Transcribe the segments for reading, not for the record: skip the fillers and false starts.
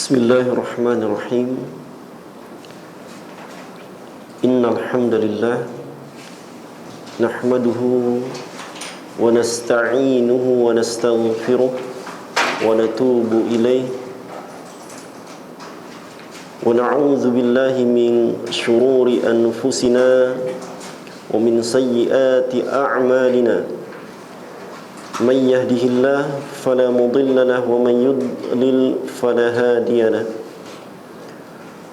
Bismillahirrahmanirrahim. Innal hamdalillah nahmaduhu wa nasta'inuhu wa nastaghfiruh wa natubu ilayh wa na'udzu billahi min shururi anfusina wa min sayyiati a'malina. من يهده الله فلا مضل له ومن يضلل فلا هادي له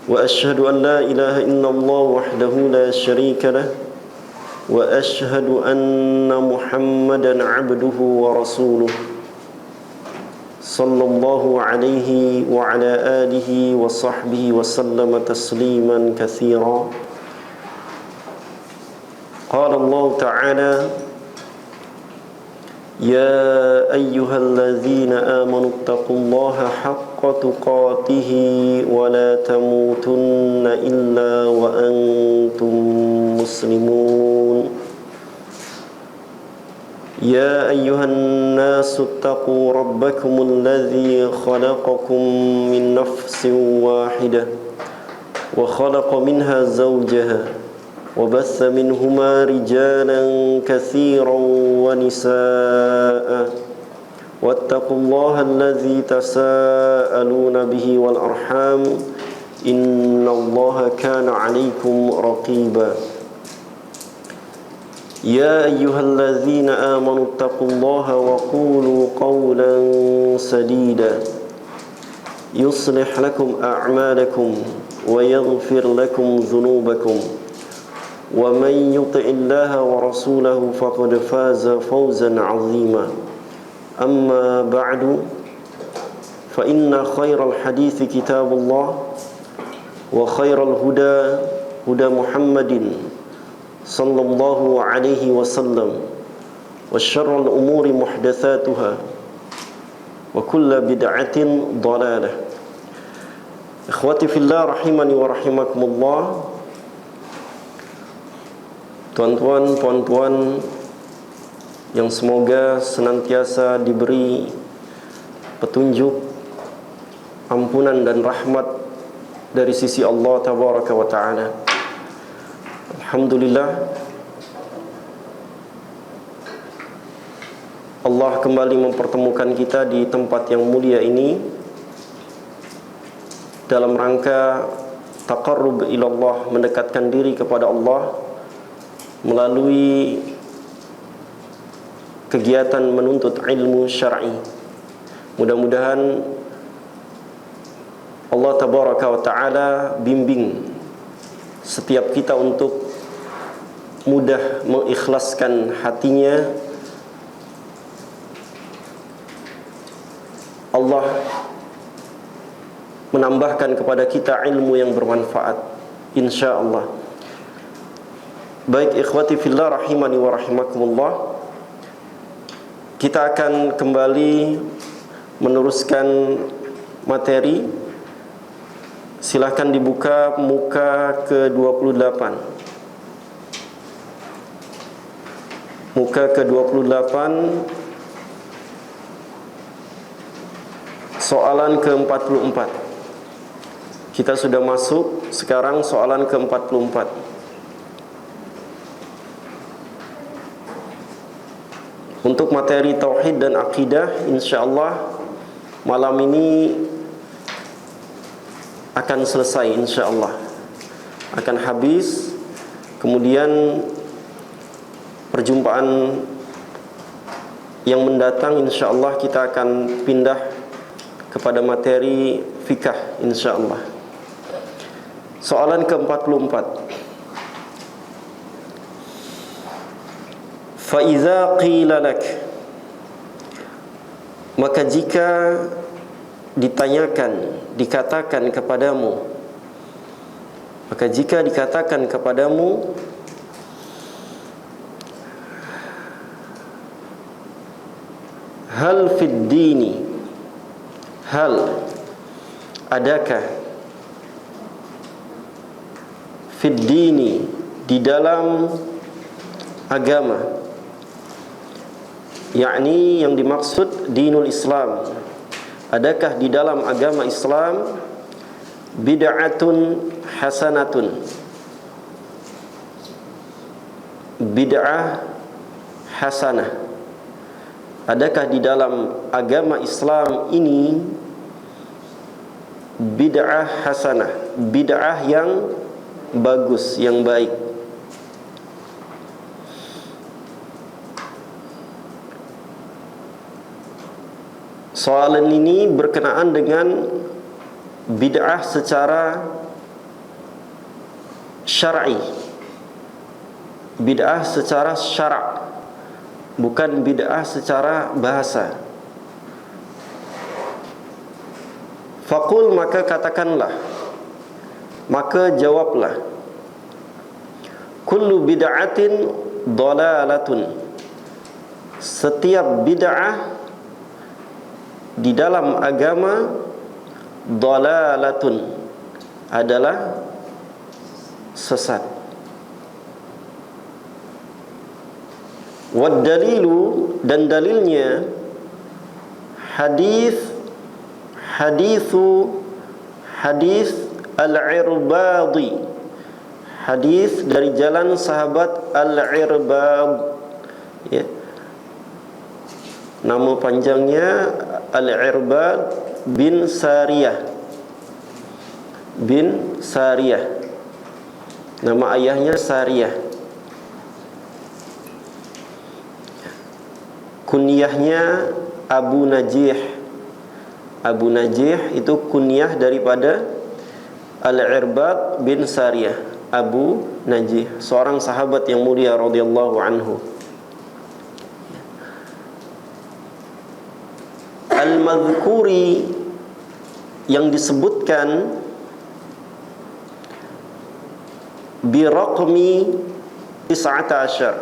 وأشهد أن لا إله إلا الله وحده لا شريك له وأشهد أن محمدا عبده ورسوله صلى الله عليه وعلى آله وصحبه وسلم تسليما كثيرا. قال الله تعالى: يا أيها الذين آمنوا اتقوا الله حق تقاته ولا تموتن إلا وأنتم مسلمون. يا أيها الناس اتقوا ربكم الذي خلقكم من نفس واحدة وخلق منها زوجها وبث منهما رجالا كثيرا ونساء واتقوا الله الذي تساءلون به والأرحام إن الله كان عليكم رقيبا. يا أيها الذين آمنوا اتقوا الله وقولوا قولا سديدا يصلح لكم أعمالكم ويغفر لكم ذنوبكم ومن يطع الله ورسوله فقد فاز فوزا عظيما. أما بعد فإن خير الحديث كتاب الله وخير الهدى هدى محمد صلى الله عليه وسلم وشر الأمور محدثاتها وكل بدعة ضلالة. إخوتي في الله رحمني ورحمكم الله. Tuan-tuan, puan-puan yang semoga senantiasa diberi petunjuk, ampunan dan rahmat dari sisi Allah Tabaraka wa Ta'ala. Alhamdulillah, Allah kembali mempertemukan kita di tempat yang mulia ini dalam rangka taqarrub ilallah, mendekatkan diri kepada Allah melalui kegiatan menuntut ilmu syar'i. Mudah-mudahan Allah Tabaraka wa Ta'ala bimbing setiap kita untuk mudah mengikhlaskan hatinya. Allah menambahkan kepada kita ilmu yang bermanfaat, insyaallah. Baik ikhwati fillah rahimani wa rahimakumullah, kita akan kembali meneruskan materi. Silahkan dibuka muka ke-28. Muka ke-28, soalan ke-44. Kita sudah masuk sekarang soalan ke-44. Untuk materi tauhid dan akidah, insyaallah malam ini akan selesai, insyaallah akan habis. Kemudian perjumpaan yang mendatang insyaallah kita akan pindah kepada materi fikah, insyaallah. Soalan ke-44. Faiza qila lak, maka jika ditanyakan, dikatakan kepadamu, maka jika dikatakan kepadamu, hal fid dini, hal adakah, fid dini di dalam agama, yakni yang dimaksud dinul Islam adakah di dalam agama Islam bid'atun hasanatun, bid'ah hasanah, adakah di dalam agama Islam ini bid'ah hasanah, bid'ah yang bagus, yang baik. Soalan ini berkenaan dengan bid'ah secara syar'i, bid'ah secara syarak, bukan bid'ah secara bahasa. Faqul, maka katakanlah, maka jawablah, kullu bid'atin dalalatun, setiap bid'ah di dalam agama dalalatun adalah sesat. Wad dalilu, dan dalilnya hadis Al-Irbadi, hadis dari jalan sahabat Al-Irbad, ya. Nama panjangnya Al-Irbad bin Sariyah, nama ayahnya Sariyah, kunyahnya Abu Najih. Abu Najih itu kunyah daripada Al-Irbad bin Sariyah. Abu Najih, seorang sahabat yang mulia radhiyallahu anhu. Al-madhkuri, yang disebutkan biraqmi 19,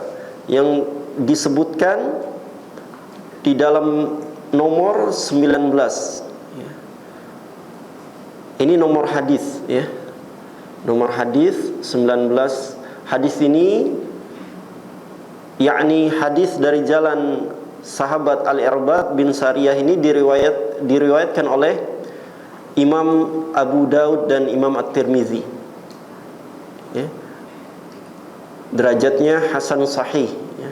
yang disebutkan di dalam nomor 19. Ini nomor hadis, ya. Nomor hadis 19. Hadis ini yakni hadis dari jalan sahabat Al-Irbad bin Sariyah ini diriwayatkan oleh Imam Abu Daud dan Imam At-Tirmizi, ya. Derajatnya hasan sahih, ya.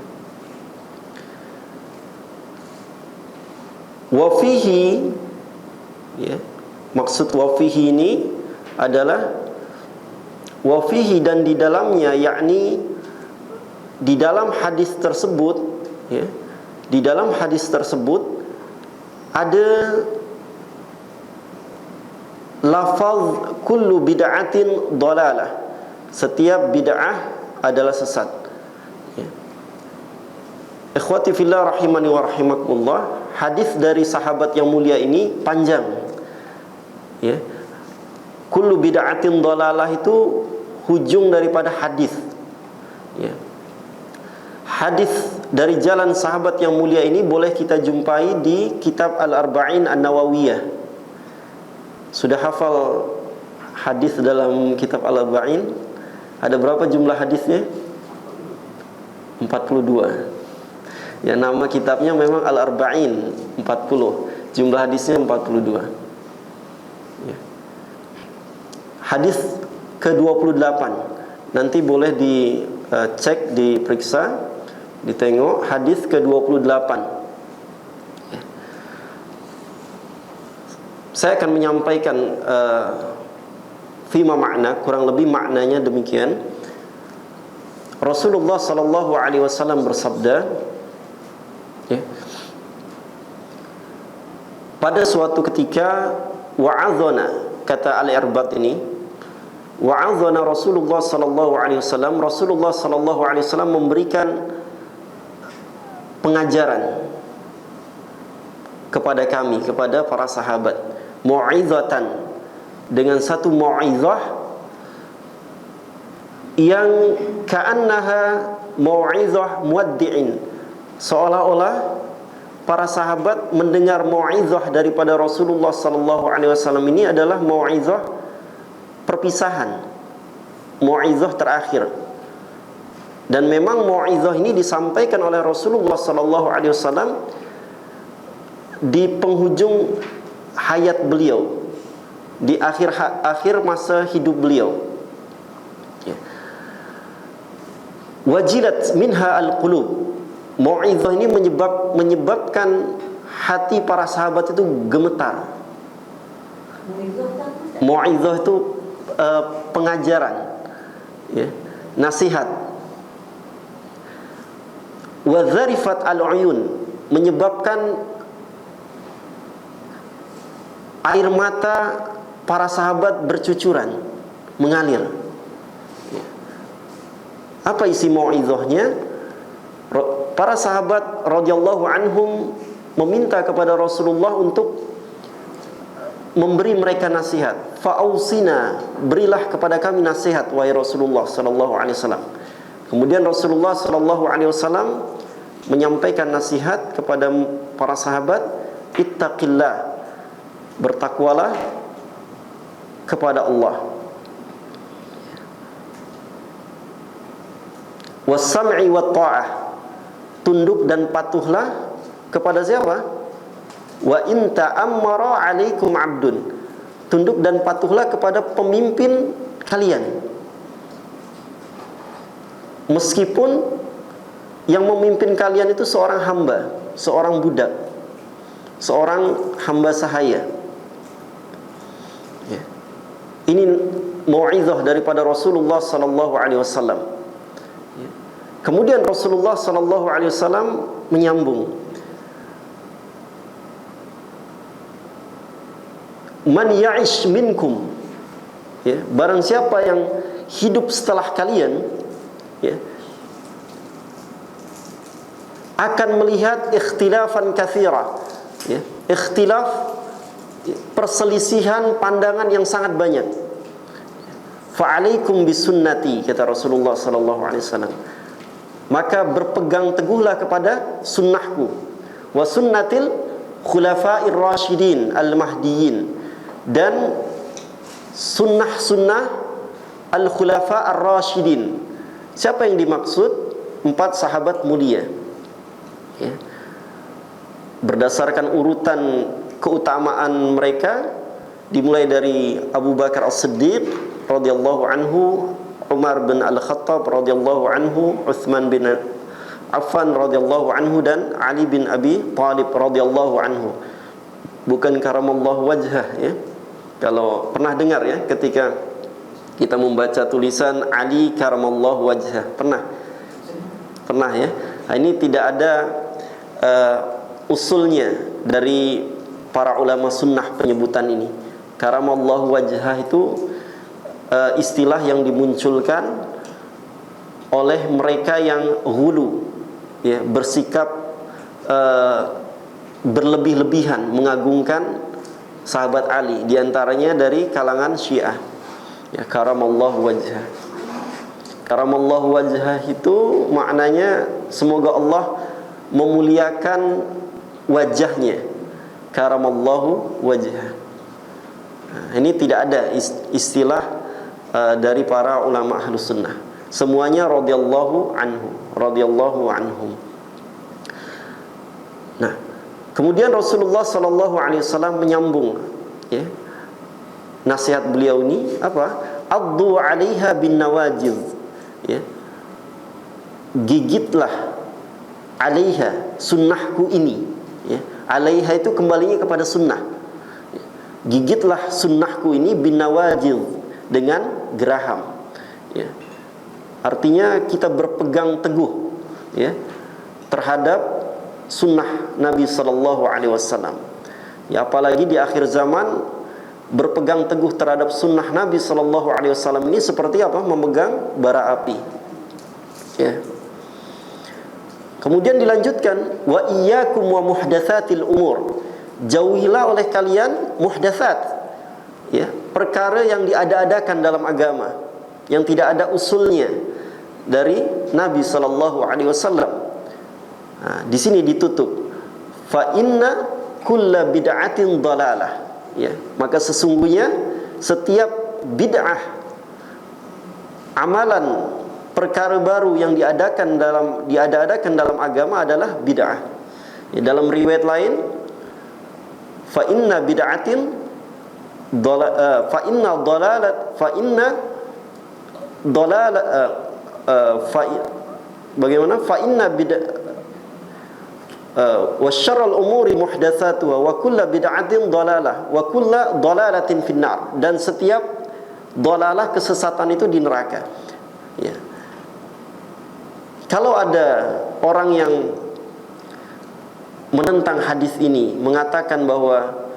Wa fihi, ya. Maksud wa fihi ini adalah wa fihi, dan di dalamnya, yakni di dalam hadis tersebut, ya. Di dalam hadis tersebut ada lafaz kullu bid'atin dalalah, setiap bid'ah adalah sesat, ya. Ikhwati fillah rahimani wa rahimakumullah, hadis dari sahabat yang mulia ini panjang, ya. Kullu bid'atin dalalah itu hujung daripada hadis, ya. Hadis dari jalan sahabat yang mulia ini boleh kita jumpai di kitab Al-Arba'in An-Nawawiyah. Sudah hafal hadis dalam kitab Al-Arba'in? Ada berapa jumlah hadisnya? 42. Ya, nama kitabnya memang Al-Arba'in 40. Jumlah hadisnya 42. Ya. Hadis ke-28. Nanti boleh dicek, diperiksa, ditengok hadis ke-28. Ya. Saya akan menyampaikan fima makna, kurang lebih maknanya demikian. Rasulullah sallallahu alaihi wasallam bersabda, ya, pada suatu ketika wa'adhana, kata Al-Irbad ini, wa'adhana Rasulullah sallallahu alaihi wasallam, Rasulullah sallallahu alaihi wasallam memberikan pengajaran kepada kami, kepada para sahabat, mau'izatan, dengan satu mau'izah yang ka'annaha mau'izah muwaddi'in, seolah-olah para sahabat mendengar mau'izah daripada Rasulullah sallallahu alaihi wasallam ini adalah mau'izah perpisahan, mau'izah terakhir. Dan memang mau'izah ini disampaikan oleh Rasulullah sallallahu alaihi wasallam di penghujung hayat beliau, di akhir masa hidup beliau. Ya. Wajilat minha al-qulub. Mau'izah ini menyebabkan hati para sahabat itu gemetar. Mau'izah itu pengajaran, ya, nasihat. Wa dzarifat al-uyun, menyebabkan air mata para sahabat bercucuran, mengalir. Apa isi mau'izahnya? Para sahabat radhiyallahu anhum meminta kepada Rasulullah untuk memberi mereka nasihat. Fa'ausina, berilah kepada kami nasihat wahai Rasulullah sallallahu alaihi wasallam. Kemudian Rasulullah sallallahu alaihi wasallam menyampaikan nasihat kepada para sahabat, ittaqillah, bertakwalah kepada Allah. Was-sam'i wat-tha'ah, tunduk dan patuhlah kepada siapa? Wa in ta'ammara 'alaikum 'abdun, tunduk dan patuhlah kepada pemimpin kalian, meskipun yang memimpin kalian itu seorang hamba, seorang budak, seorang hamba sahaya. Ya. Ini mau'izah daripada Rasulullah sallallahu alaihi wasallam. Ya. Kemudian Rasulullah sallallahu alaihi wasallam menyambung, man ya'ish minkum, ya, barang siapa yang hidup setelah kalian, ya, akan melihat ikhtilafan katsira, ya, ikhtilaf, perselisihan pandangan yang sangat banyak. Fa'alaikum bisunnati, kata Rasulullah sallallahu alaihi wasallam, maka berpegang teguhlah kepada sunnahku, wa sunnatil khulafa'ir rasyidin al-mahdiyyin, dan sunnah-sunnah al-khulafa' ar-rasyidin. Siapa yang dimaksud? 4 sahabat mulia, ya. Berdasarkan urutan keutamaan mereka, dimulai dari Abu Bakar As-Siddiq radhiyallahu anhu, Umar bin Al-Khattab radhiyallahu anhu, Utsman bin Affan radhiyallahu anhu, dan Ali bin Abi Thalib radhiyallahu anhu. Bukan karamallahu wajhah, ya. Kalau pernah dengar, ya, ketika kita membaca tulisan Ali karamallahu wajhah, pernah, ya. Nah, ini tidak ada usulnya dari para ulama sunnah penyebutan ini. Karamallahu wajhah itu istilah yang dimunculkan oleh mereka yang ghulu, ya, bersikap berlebih-lebihan mengagungkan sahabat Ali, diantaranya dari kalangan Syiah, ya, karamallahu wajhah. Karamallahu wajhah itu maknanya semoga Allah memuliakan wajahnya, karamallahu wajhah. Nah, ini tidak ada istilah dari para ulama ahlus sunnah. Semuanya radhiyallahu anhu, radhiyallahu anhum. Nah, kemudian Rasulullah sallallahu alaihi wasallam menyambung, ya, nasihat beliau ini apa? Addu 'alaiha bin nawajiz, ya. Gigitlah 'alaiha, sunnahku ini, ya. 'Alaiha itu kembalinya kepada sunnah. Gigitlah sunnahku ini bin nawajiz, dengan geraham, ya. Artinya kita berpegang teguh, ya, terhadap sunnah Nabi sallallahu alaihi wasallam. Ya, apalagi di akhir zaman berpegang teguh terhadap sunnah Nabi sallallahu alaihi wasallam ini seperti apa? Memegang bara api, ya. Kemudian dilanjutkan, wa iyyakum wa muhdatsatil umur, jauhilah oleh kalian muhdatsat, ya, perkara yang diada-adakan dalam agama, yang tidak ada usulnya dari Nabi sallallahu alaihi wasallam. Nah, di sini ditutup, fa inna kulla bid'atin dhalalah, ya, maka sesungguhnya setiap bid'ah, amalan, perkara baru yang diada-adakan dalam agama adalah bid'ah. Ya, dalam riwayat lain, fa inna bid'atin fa inna dalalat fa inna dalalat bagaimana fa inna wa syarrul umuri muhdatsatuha wa kullu bid'atin dalalah wa kullu dalalatin finnar, dan setiap dalalah kesesatan itu di neraka. Ya. Kalau ada orang yang menentang hadis ini, mengatakan bahwa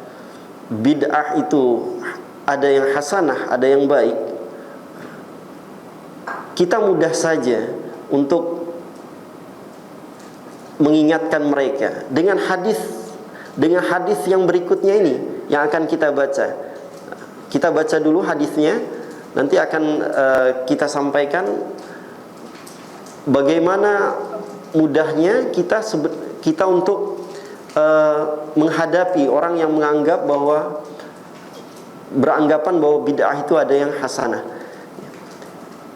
bid'ah itu ada yang hasanah, ada yang baik, kita mudah saja untuk mengingatkan mereka dengan hadis yang berikutnya ini yang akan kita baca. Kita baca dulu hadisnya, nanti akan kita sampaikan bagaimana mudahnya kita untuk menghadapi orang yang menganggap bahwa beranggapan bahwa bid'ah itu ada yang hasanah.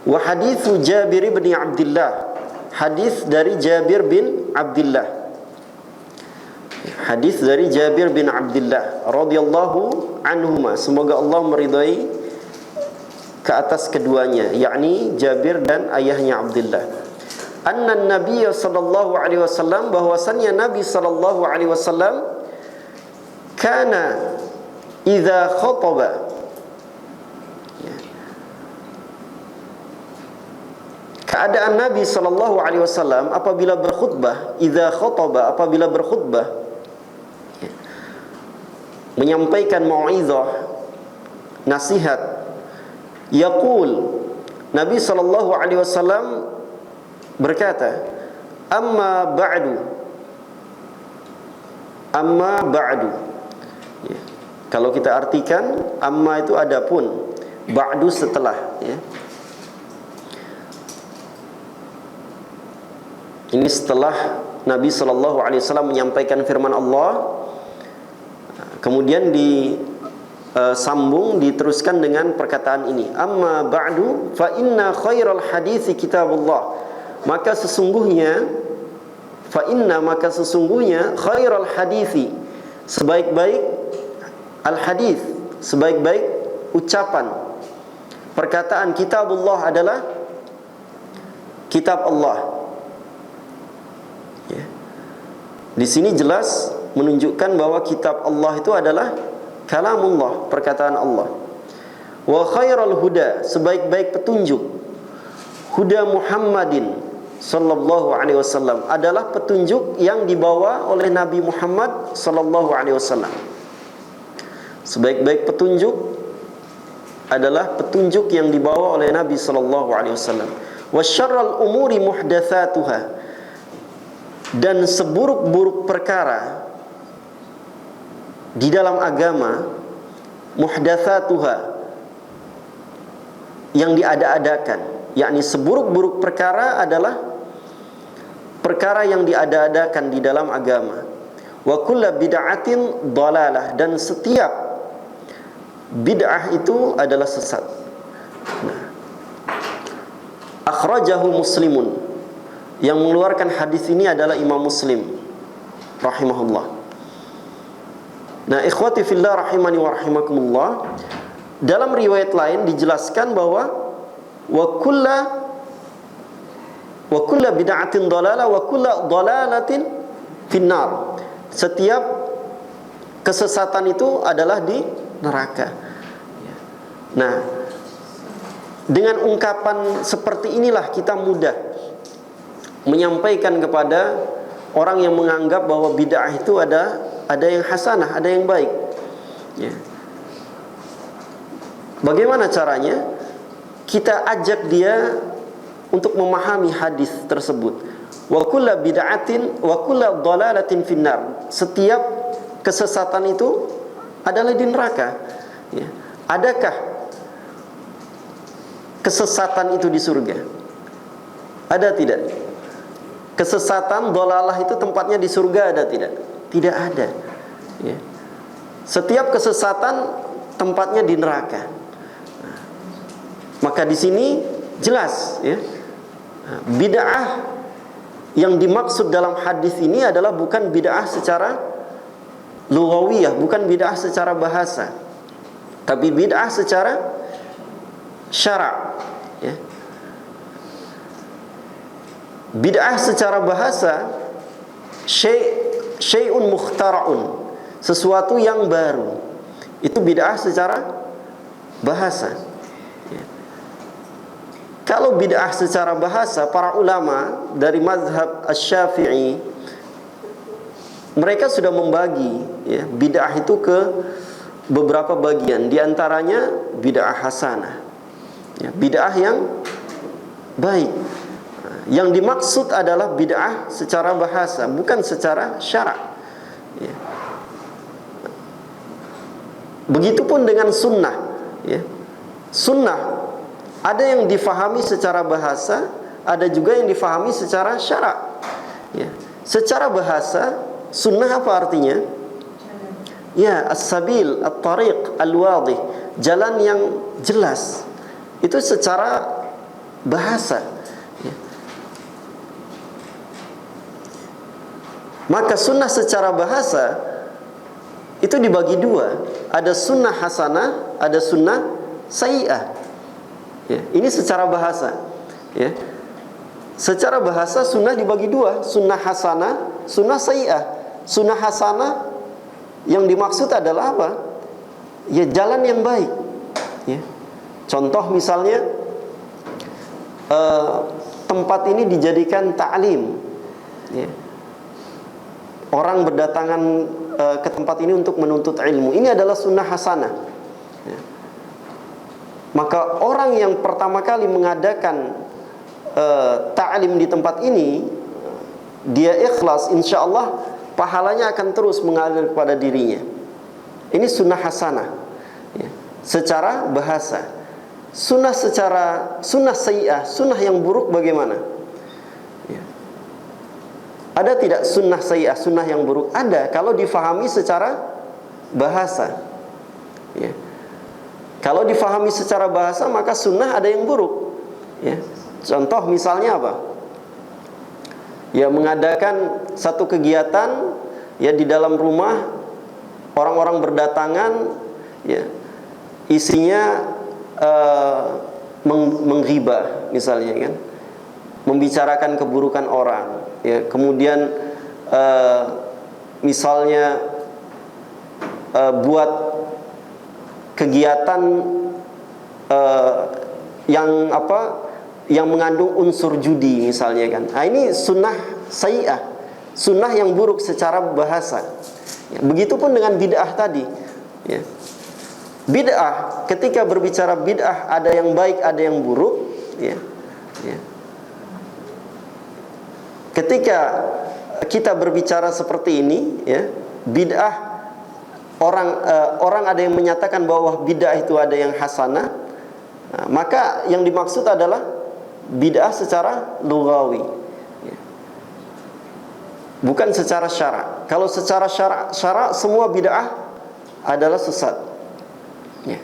Wa haditsu Jabir bin Abdullah, hadis dari Jabir bin Abdullah, hadis dari Jabir bin Abdullah radhiyallahu anhuma, semoga Allah meridai ke atas keduanya, yakni Jabir dan ayahnya Abdullah. Anna Nabiy sallallahu alaihi wasallam, bahwasannya Nabi sallallahu alaihi wasallam kana idza khataba, keadaan Nabi sallallahu alaihi wasallam apabila berkhutbah, idza khataba, apabila berkhutbah, menyampaikan mau'izah, nasihat, yaqul, Nabi sallallahu alaihi wasallam berkata, amma ba'du, amma ba'du. Ya. Kalau kita artikan, amma itu adapun, ba'du setelah, ya. Ini setelah Nabi sallallahu alaihi wasallam menyampaikan firman Allah, kemudian disambung, diteruskan dengan perkataan ini, amma ba'du fa inna khairal hadisi kitabullah, maka sesungguhnya khairal hadisi, sebaik-baik al-hadis, sebaik-baik ucapan, perkataan, kitabullah adalah kitab Allah. Ya. Di sini jelas menunjukkan bahwa kitab Allah itu adalah kalamullah, perkataan Allah. Wa khairal huda, sebaik-baik petunjuk, huda Muhammadin sallallahu alaihi wasallam, adalah petunjuk yang dibawa oleh Nabi Muhammad sallallahu alaihi wasallam. Sebaik-baik petunjuk adalah petunjuk yang dibawa oleh Nabi sallallahu alaihi wasallam. Wa syarrul umuri muhdatsatuha, dan seburuk-buruk perkara di dalam agama, muhdatsatuha, yang diada-adakan, yakni seburuk-buruk perkara adalah perkara yang diada-adakan di dalam agama. Wa kullu bid'atin dhalalah, dan setiap bid'ah itu adalah sesat. Nah, akhrajahu Muslimun, yang mengeluarkan hadis ini adalah Imam Muslim rahimahullah. Nah, ikhwati fillah rahimani wa rahimakumullah, dalam riwayat lain dijelaskan bahwa wa kullu bid'atin dhalalah wa kullu dhalalatin finnar, setiap kesesatan itu adalah di neraka. Nah, dengan ungkapan seperti inilah kita mudah menyampaikan kepada orang yang menganggap bahwa bid'ah itu ada yang hasanah, ada yang baik. Ya. Bagaimana caranya? Kita ajak dia untuk memahami hadis tersebut. Wa kullu bid'atin wa kullu dhalalatin finnar, setiap kesesatan itu adalah di neraka. Ya. Adakah kesesatan itu di surga? Ada tidak? Kesesatan, dolalah itu tempatnya di surga, ada tidak? Tidak ada. Ya. Setiap kesesatan tempatnya di neraka. Maka di sini jelas, ya, bid'ah yang dimaksud dalam hadis ini adalah bukan bid'ah secara lughawiyah, bukan bid'ah secara bahasa, tapi bid'ah secara syara', ya. Bid'ah secara bahasa syai'un mukhtara'un, sesuatu yang baru. Itu bid'ah secara bahasa, ya. Kalau bid'ah secara bahasa, para ulama dari mazhab Asy-Syafi'i, mereka sudah membagi, ya, bid'ah itu ke beberapa bagian. Di antaranya bid'ah hasanah, ya, bid'ah yang baik. Yang dimaksud adalah bid'ah secara bahasa, bukan secara syara', ya. Begitupun dengan sunnah, ya. Sunnah ada yang difahami secara bahasa, ada juga yang difahami secara syara', ya. Secara bahasa, sunnah apa artinya? Ya, as-sabil, at-tariq, al-wadih, jalan yang jelas. Itu secara bahasa, ya. Maka sunnah secara bahasa itu dibagi dua. Ada sunnah hasanah, ada sunnah sayyi'ah, ya. Ini secara bahasa, ya. Secara bahasa sunnah dibagi dua, sunnah hasanah, sunnah sayyi'ah. Sunnah hasanah yang dimaksud adalah apa? Ya, jalan yang baik, ya. Contoh misalnya, tempat ini dijadikan ta'lim, ya. Orang berdatangan ke tempat ini untuk menuntut ilmu. Ini adalah sunnah hasanah, ya. Maka orang yang pertama kali mengadakan ta'lim di tempat ini, dia ikhlas, insya Allah pahalanya akan terus mengalir kepada dirinya. Ini sunnah hasanah, ya, secara bahasa. Sunnah sayyi'ah, sunnah yang buruk bagaimana? Ya. Ada tidak sunnah sayyi'ah, sunnah yang buruk? Ada, kalau difahami secara bahasa, ya. Kalau difahami secara bahasa, maka sunnah ada yang buruk, ya. Contoh misalnya apa? Ya, mengadakan satu kegiatan, ya, di dalam rumah, orang-orang berdatangan, ya, isinya menghibah misalnya, kan, membicarakan keburukan orang, ya. Kemudian misalnya buat kegiatan yang mengandung unsur judi misalnya, kan. Nah, ini sunnah sayyi'ah, sunnah yang buruk secara bahasa, ya. Begitupun dengan bid'ah tadi, ya. Bid'ah, ketika berbicara bid'ah, ada yang baik, ada yang buruk, ya. Ya. Ketika kita berbicara seperti ini, ya, bid'ah, orang ada yang menyatakan bahwa bid'ah itu ada yang hasanah, nah, maka yang dimaksud adalah bid'ah secara lughawi, ya. Bukan secara syara'. Kalau secara syara' semua bid'ah adalah sesat, ya.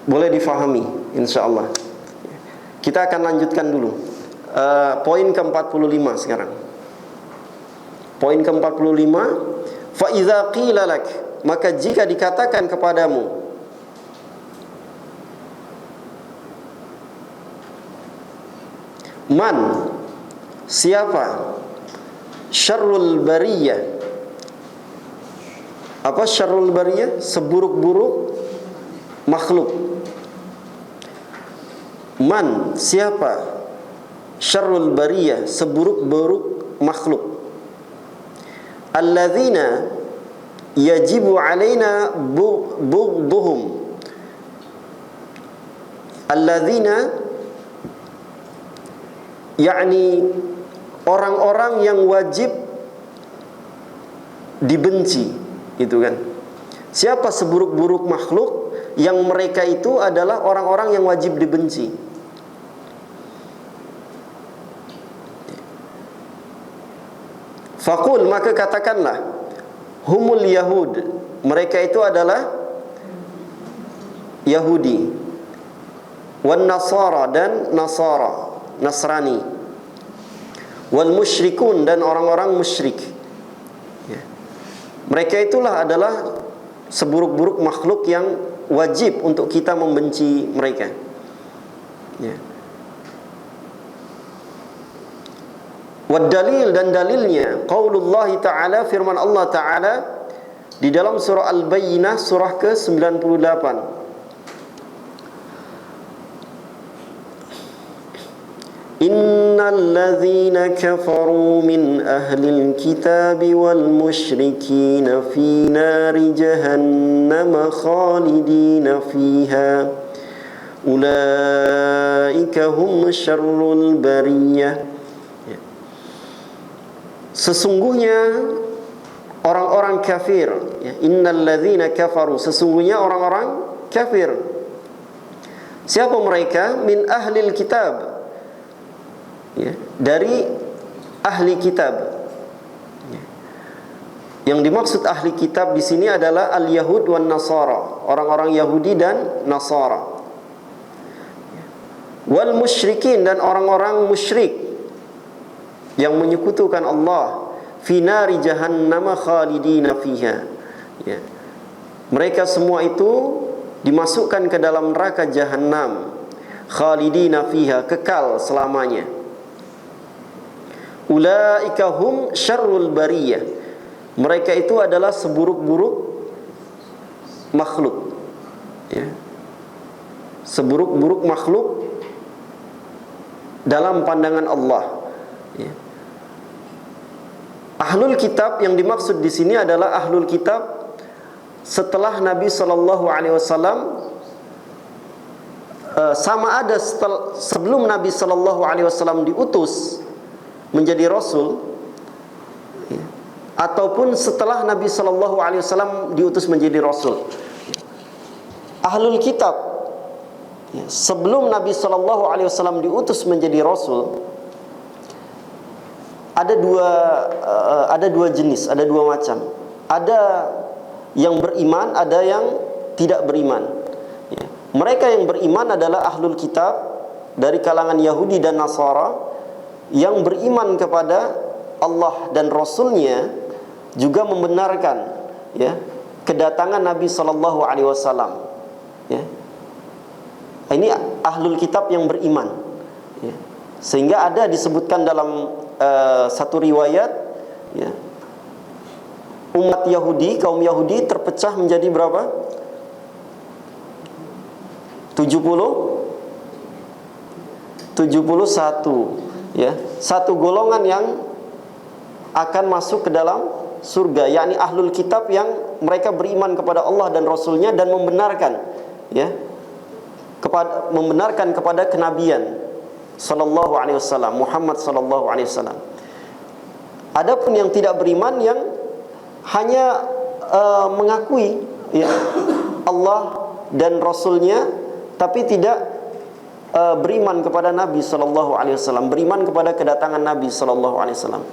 Boleh difahami, insyaallah. Kita akan lanjutkan dulu poin ke-45 sekarang. Poin ke-45, fa idza qila lak, maka jika dikatakan kepadamu, man, siapa, syarrul bariyah, apa syarrul bariyah? Seburuk-buruk makhluk. Man, siapa, syarrul bariyah, seburuk-buruk makhluk. Alladzina yajibu alaina bughduhum. Alladzina, yakni orang-orang yang wajib dibenci, gitu kan. Siapa seburuk-buruk makhluk? Yang mereka itu adalah orang-orang yang wajib dibenci. Faqul, maka katakanlah, humul yahud, mereka itu adalah Yahudi, wan nasara, dan Nasrani, wal musyrikun, dan orang-orang musyrik. Mereka itulah adalah seburuk-buruk makhluk yang wajib untuk kita membenci mereka. Ya. Wad dalil, dan dalilnya qaulullah ta'ala, firman Allah ta'ala di dalam surah Al-Bayyinah surah ke-98. Innal ladzina kafaru min ahlil kitabi wal musyrikin fi nari jahannam khalidina fiha ulaika hum syarrul bariyah. Sesungguhnya orang-orang kafir, ya, innal ladzina kafaru, sesungguhnya orang-orang kafir. Siapa mereka? Min ahlil kitab, ya, dari ahli kitab. Ya. Yang dimaksud ahli kitab di sini adalah al-Yahud wan Nasara, orang-orang Yahudi dan Nasara. Wal musyrikin, dan orang-orang musyrik yang menyekutukan Allah, fi nari jahannam khalidina fiha. Ya. Mereka semua itu dimasukkan ke dalam neraka jahanam, khalidina fiha, kekal selamanya. Ulaika hum syarrul bariyah. Mereka itu adalah seburuk-buruk makhluk. Ya. Seburuk-buruk makhluk dalam pandangan Allah. Ya. Ahlul kitab yang dimaksud di sini adalah ahlul kitab setelah Nabi Shallallahu Alaihi Wasallam, sama ada sebelum Nabi Shallallahu Alaihi Wasallam diutus menjadi Rasul, ya, ataupun setelah Nabi Shallallahu Alaihi Wasallam diutus menjadi Rasul. Ahlul kitab, ya, sebelum Nabi Shallallahu Alaihi Wasallam diutus menjadi Rasul, ada dua jenis, ada dua macam. Ada yang beriman, ada yang tidak beriman. Ya. Mereka yang beriman adalah ahlul kitab dari kalangan Yahudi dan Nasara, yang beriman kepada Allah dan Rasulnya, juga membenarkan, ya, kedatangan Nabi Sallallahu Alaihi Wasallam. Ya. Ini ahlul kitab yang beriman. Ya. Sehingga ada disebutkan dalam satu riwayat, ya, umat Yahudi, kaum Yahudi terpecah menjadi berapa? 71, ya, satu golongan yang akan masuk ke dalam surga, yakni ahlul kitab yang mereka beriman kepada Allah dan Rasulnya dan membenarkan, ya, membenarkan kepada kenabian Sallallahu Alaihi Wasallam, Muhammad Sallallahu Alaihi Wasallam. Adapun yang tidak beriman, yang hanya mengakui, ya, Allah dan Rasulnya, tapi tidak beriman kepada Nabi Sallallahu Alaihi Wasallam, beriman kepada kedatangan Nabi Sallallahu Alaihi Wasallam.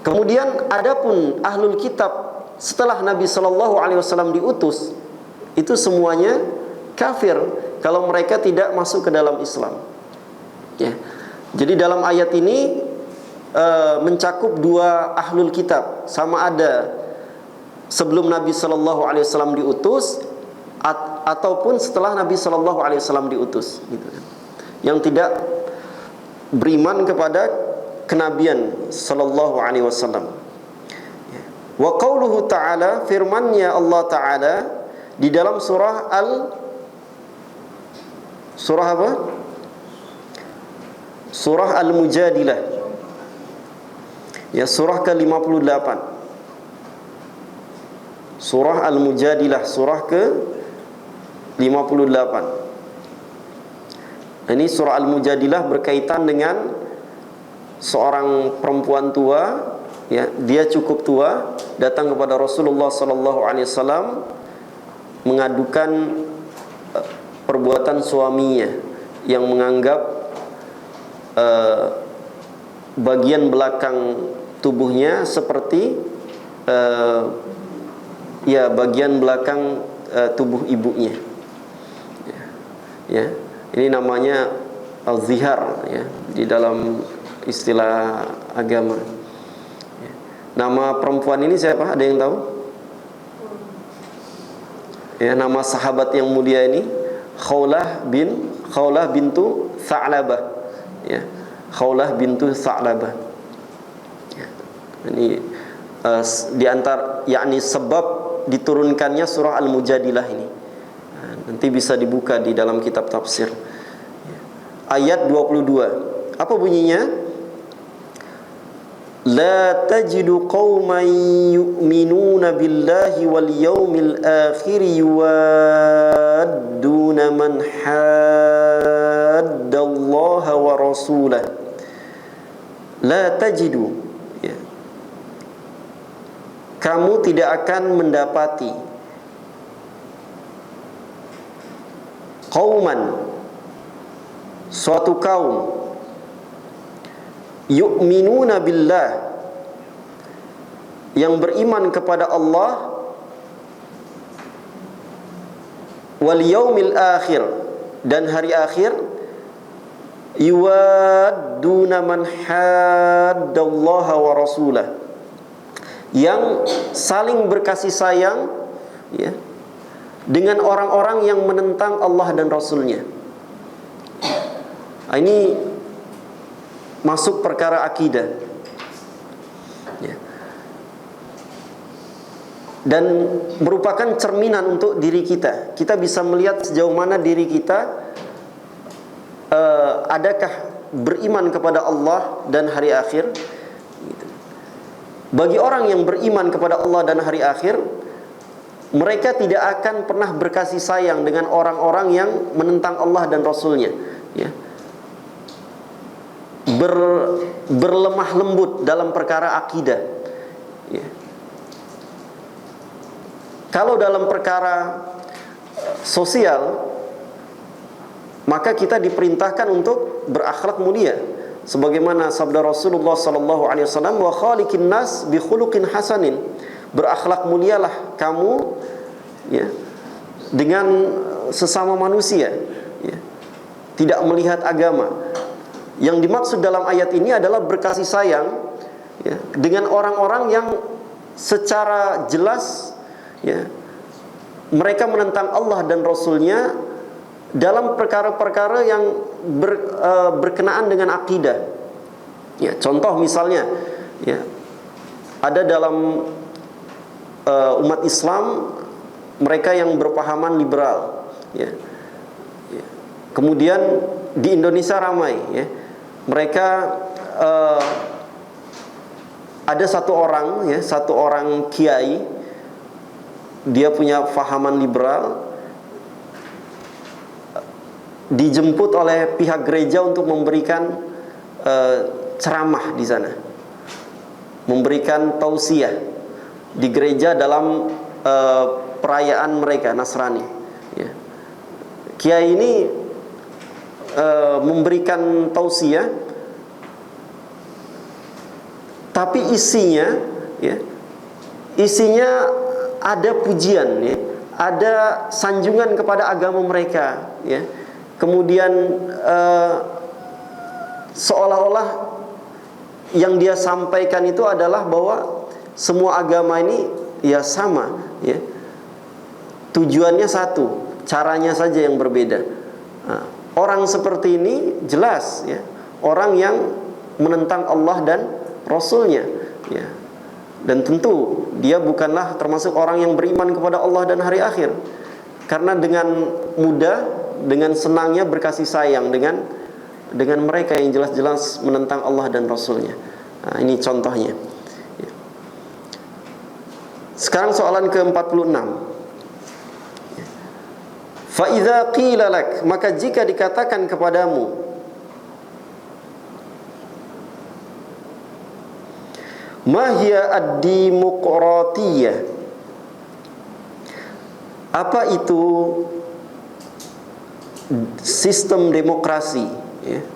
Kemudian adapun ahlul kitab setelah Nabi Sallallahu Alaihi Wasallam diutus, itu semuanya kafir kalau mereka tidak masuk ke dalam Islam. Ya. Jadi dalam ayat ini mencakup dua ahlul kitab, sama ada sebelum Nabi Sallallahu Alaihi Wasallam diutus ataupun setelah Nabi Sallallahu Alaihi Wasallam diutus, gitu. Yang tidak beriman kepada kenabian Sallallahu Alaihi Wasallam. Wa qauluhu ta'ala, firmannya Allah Ta'ala di dalam surah surah apa? Surah Al-Mujadilah, ya, surah ke-58. Surah Al-Mujadilah, surah ke-58. Ini surah Al-Mujadilah berkaitan dengan seorang perempuan tua, ya, dia cukup tua, datang kepada Rasulullah sallallahu alaihi wasallam mengadukan perbuatan suaminya yang menganggap bagian belakang tubuhnya seperti ya, bagian belakang tubuh ibunya. Ya, ini namanya al-zihar, ya, di dalam istilah agama. Ya. Nama perempuan ini siapa? Ada yang tahu? Ya, nama sahabat yang mulia ini Khawlah bintu Tha'labah. Ya, Khawlah bintu Tha'labah. Ya. Ini di antara yakni sebab diturunkannya surah Al-Mujadilah ini. Nanti bisa dibuka di dalam kitab tafsir. Ayat 22. Apa bunyinya? La tajidu qauman yu'minuna billahi wal yawmil akhir yuwadduna man haddallaha wa rasulah. La tajidu, ya. Kamu tidak akan mendapati qauman, suatu kaum, yu'minuna billah, yang beriman kepada Allah, wal yaumil akhir, dan hari akhir, yuwadduna man haddallaha wa rasulah, yang saling berkasih sayang, ya, dengan orang-orang yang menentang Allah dan Rasulnya. Ini masuk perkara akidah, ya. Dan merupakan cerminan untuk diri kita. Kita bisa melihat sejauh mana diri kita adakah beriman kepada Allah dan hari akhir. Bagi orang yang beriman kepada Allah dan hari akhir, mereka tidak akan pernah berkasih sayang dengan orang-orang yang menentang Allah dan Rasulnya, ya. Berlemah lembut dalam perkara akidah, ya. Kalau dalam perkara sosial, maka kita diperintahkan untuk berakhlak mulia, sebagaimana sabda Rasulullah sallallahu alaihi wasallam, wa khaliqin nas bi khuluqin hasanin. Berakhlak mulialah kamu, ya, dengan sesama manusia, ya. Tidak melihat agama. Yang dimaksud dalam ayat ini adalah berkasih sayang, ya, dengan orang-orang yang secara jelas, ya, mereka menentang Allah dan Rasulnya dalam perkara-perkara yang berkenaan dengan akidah. Ya, contoh misalnya, ya, ada dalam umat Islam mereka yang berpahaman liberal, ya. Ya. Kemudian di Indonesia ramai, ya. Mereka ada satu orang kiai, dia punya fahaman liberal, dijemput oleh pihak gereja untuk memberikan ceramah di sana, memberikan tausiah di gereja dalam perayaan mereka Nasrani, ya. Kiai ini memberikan tausiah, tapi isinya, ya, isinya ada pujian, ya, ada sanjungan kepada agama mereka, ya. Kemudian seolah-olah yang dia sampaikan itu adalah bahwa semua agama ini ya sama, ya. Tujuannya satu, caranya saja yang berbeda. Nah, orang seperti ini jelas, ya, orang yang menentang Allah dan Rasulnya, ya. Dan tentu dia bukanlah termasuk orang yang beriman kepada Allah dan hari akhir, karena dengan mudah, dengan senangnya berkasih sayang dengan mereka yang jelas-jelas menentang Allah dan Rasulnya. Nah, ini contohnya, ya. Sekarang soalan ke-46. Fa idza qila lak, maka jika dikatakan kepadamu, ma hiya ad-demokratiyah, apa itu sistem demokrasi, ya.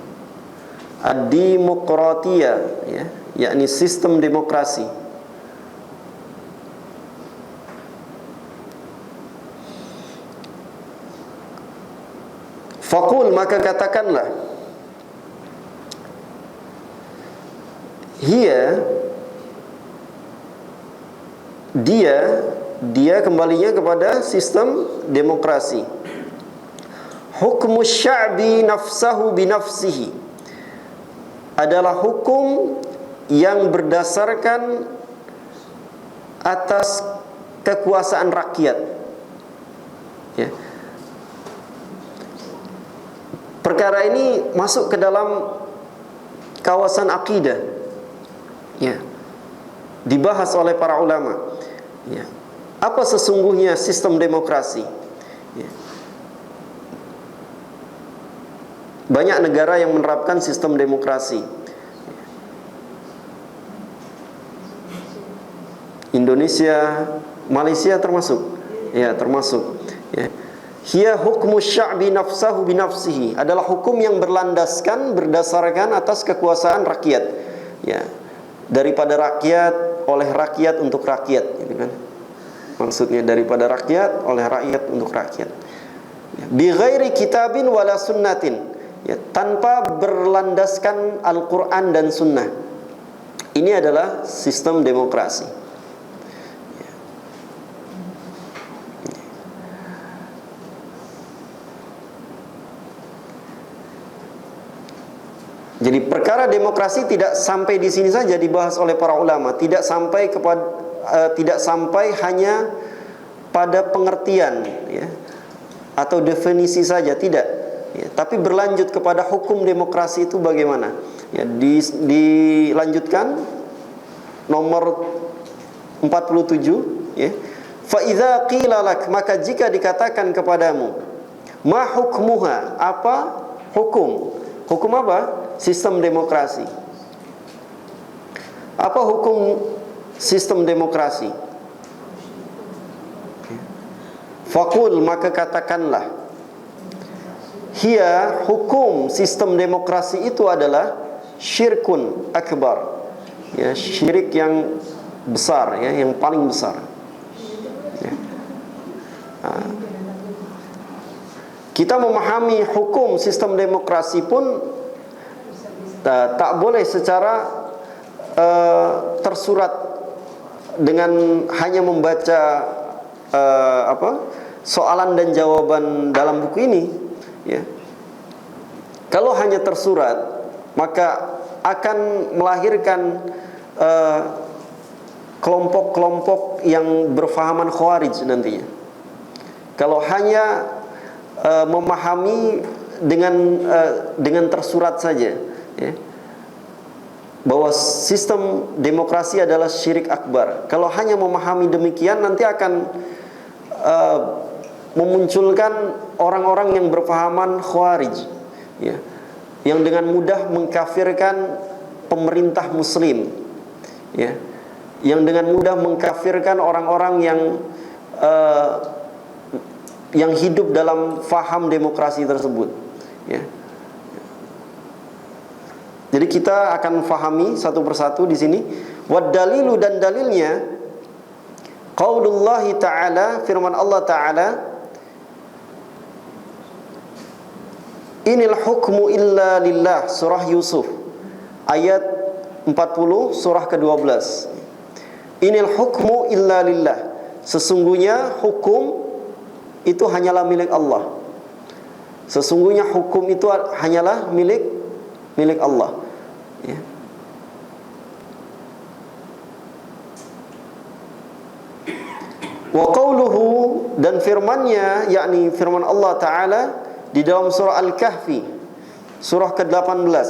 Ad-demokratiyah, ya, yakni sistem demokrasi. Faqul, maka katakanlah, hiya dia kembalinya kepada sistem demokrasi. Hukmu sya'bi nafsahu binafsihi adalah hukum yang berdasarkan atas kekuasaan rakyat. Ya. Perkara ini masuk ke dalam kawasan akidah. Ya. Dibahas oleh para ulama. Ya. Apa sesungguhnya sistem demokrasi? Ya. Banyak negara yang menerapkan sistem demokrasi. Indonesia, Malaysia termasuk. Ya, termasuk. Ya. Hiya hukmu sya'bi nafsahu binafsihi adalah hukum yang berlandaskan berdasarkan atas kekuasaan rakyat. Ya. Daripada rakyat, oleh rakyat untuk rakyat, gitu kan. Maksudnya daripada rakyat, oleh rakyat untuk rakyat. Ya. Bi ghairi kitabin wala sunnatin. Ya, tanpa berlandaskan Al-Quran dan Sunnah. Ini adalah sistem demokrasi. Ya. Jadi perkara demokrasi tidak sampai di sini saja dibahas oleh para ulama, tidak sampai hanya pada pengertian, ya, atau definisi saja, tidak. Ya, tapi berlanjut kepada hukum demokrasi itu bagaimana? Ya, dilanjutkan nomor 47. Ya. Fa idza qila lak, maka jika dikatakan kepadamu, ma hukmuha, apa hukum? Hukum apa? Sistem demokrasi. Apa hukum sistem demokrasi? Faqul, maka katakanlah, hiya, hukum sistem demokrasi itu adalah syirkun akbar. Ya, syirik yang besar, ya, yang paling besar. Ya. Kita memahami hukum sistem demokrasi pun tak boleh secara tersurat dengan hanya membaca soalan dan jawaban dalam buku ini. Ya. Kalau hanya tersurat, maka akan melahirkan kelompok-kelompok yang berfahaman khawarij nantinya. Kalau hanya memahami dengan tersurat saja, ya, bahwa sistem demokrasi adalah syirik akbar. Kalau hanya memahami demikian, nanti akan memunculkan orang-orang yang berpahaman khawarij, ya, yang dengan mudah mengkafirkan pemerintah muslim, ya, yang dengan mudah mengkafirkan orang-orang yang hidup dalam faham demokrasi tersebut, ya. Jadi kita akan fahami satu persatu di sini. Wad dalilu, dan dalilnya qaulullah ta'ala, firman Allah Ta'ala, inil hukmu illa lillah, surah Yusuf ayat 40, surah ke-12. Inil hukmu illa lillah, sesungguhnya hukum itu hanyalah milik Allah. Sesungguhnya hukum itu hanyalah milik Allah, ya. Wa qauluhu, dan firmannya, yakni firman Allah Ta'ala di dalam surah Al-Kahfi, surah ke-18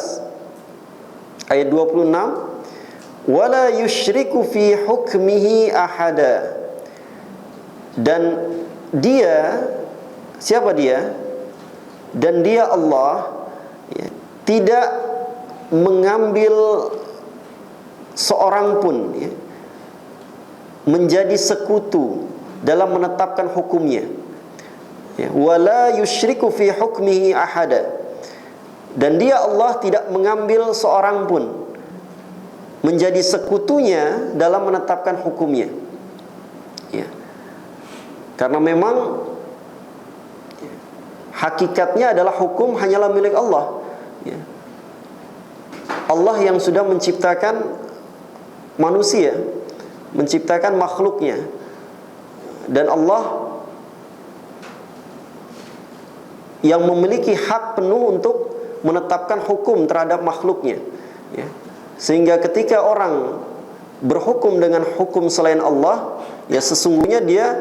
ayat 26, wala yusyriku fi hukmihi ahada, dan dia, siapa dia? Dan dia Allah, ya, tidak mengambil seorang pun, ya, menjadi sekutu dalam menetapkan hukumnya. Ya, wala yusyriku fi hukmihi ahada, dan dia Allah tidak mengambil seorang pun menjadi sekutunya dalam menetapkan hukumnya. Ya. Karena memang hakikatnya adalah hukum hanyalah milik Allah, ya. Allah yang sudah menciptakan manusia, menciptakan makhluknya, dan Allah yang memiliki hak penuh untuk menetapkan hukum terhadap makhluknya, ya. Sehingga ketika orang berhukum dengan hukum selain Allah, ya sesungguhnya dia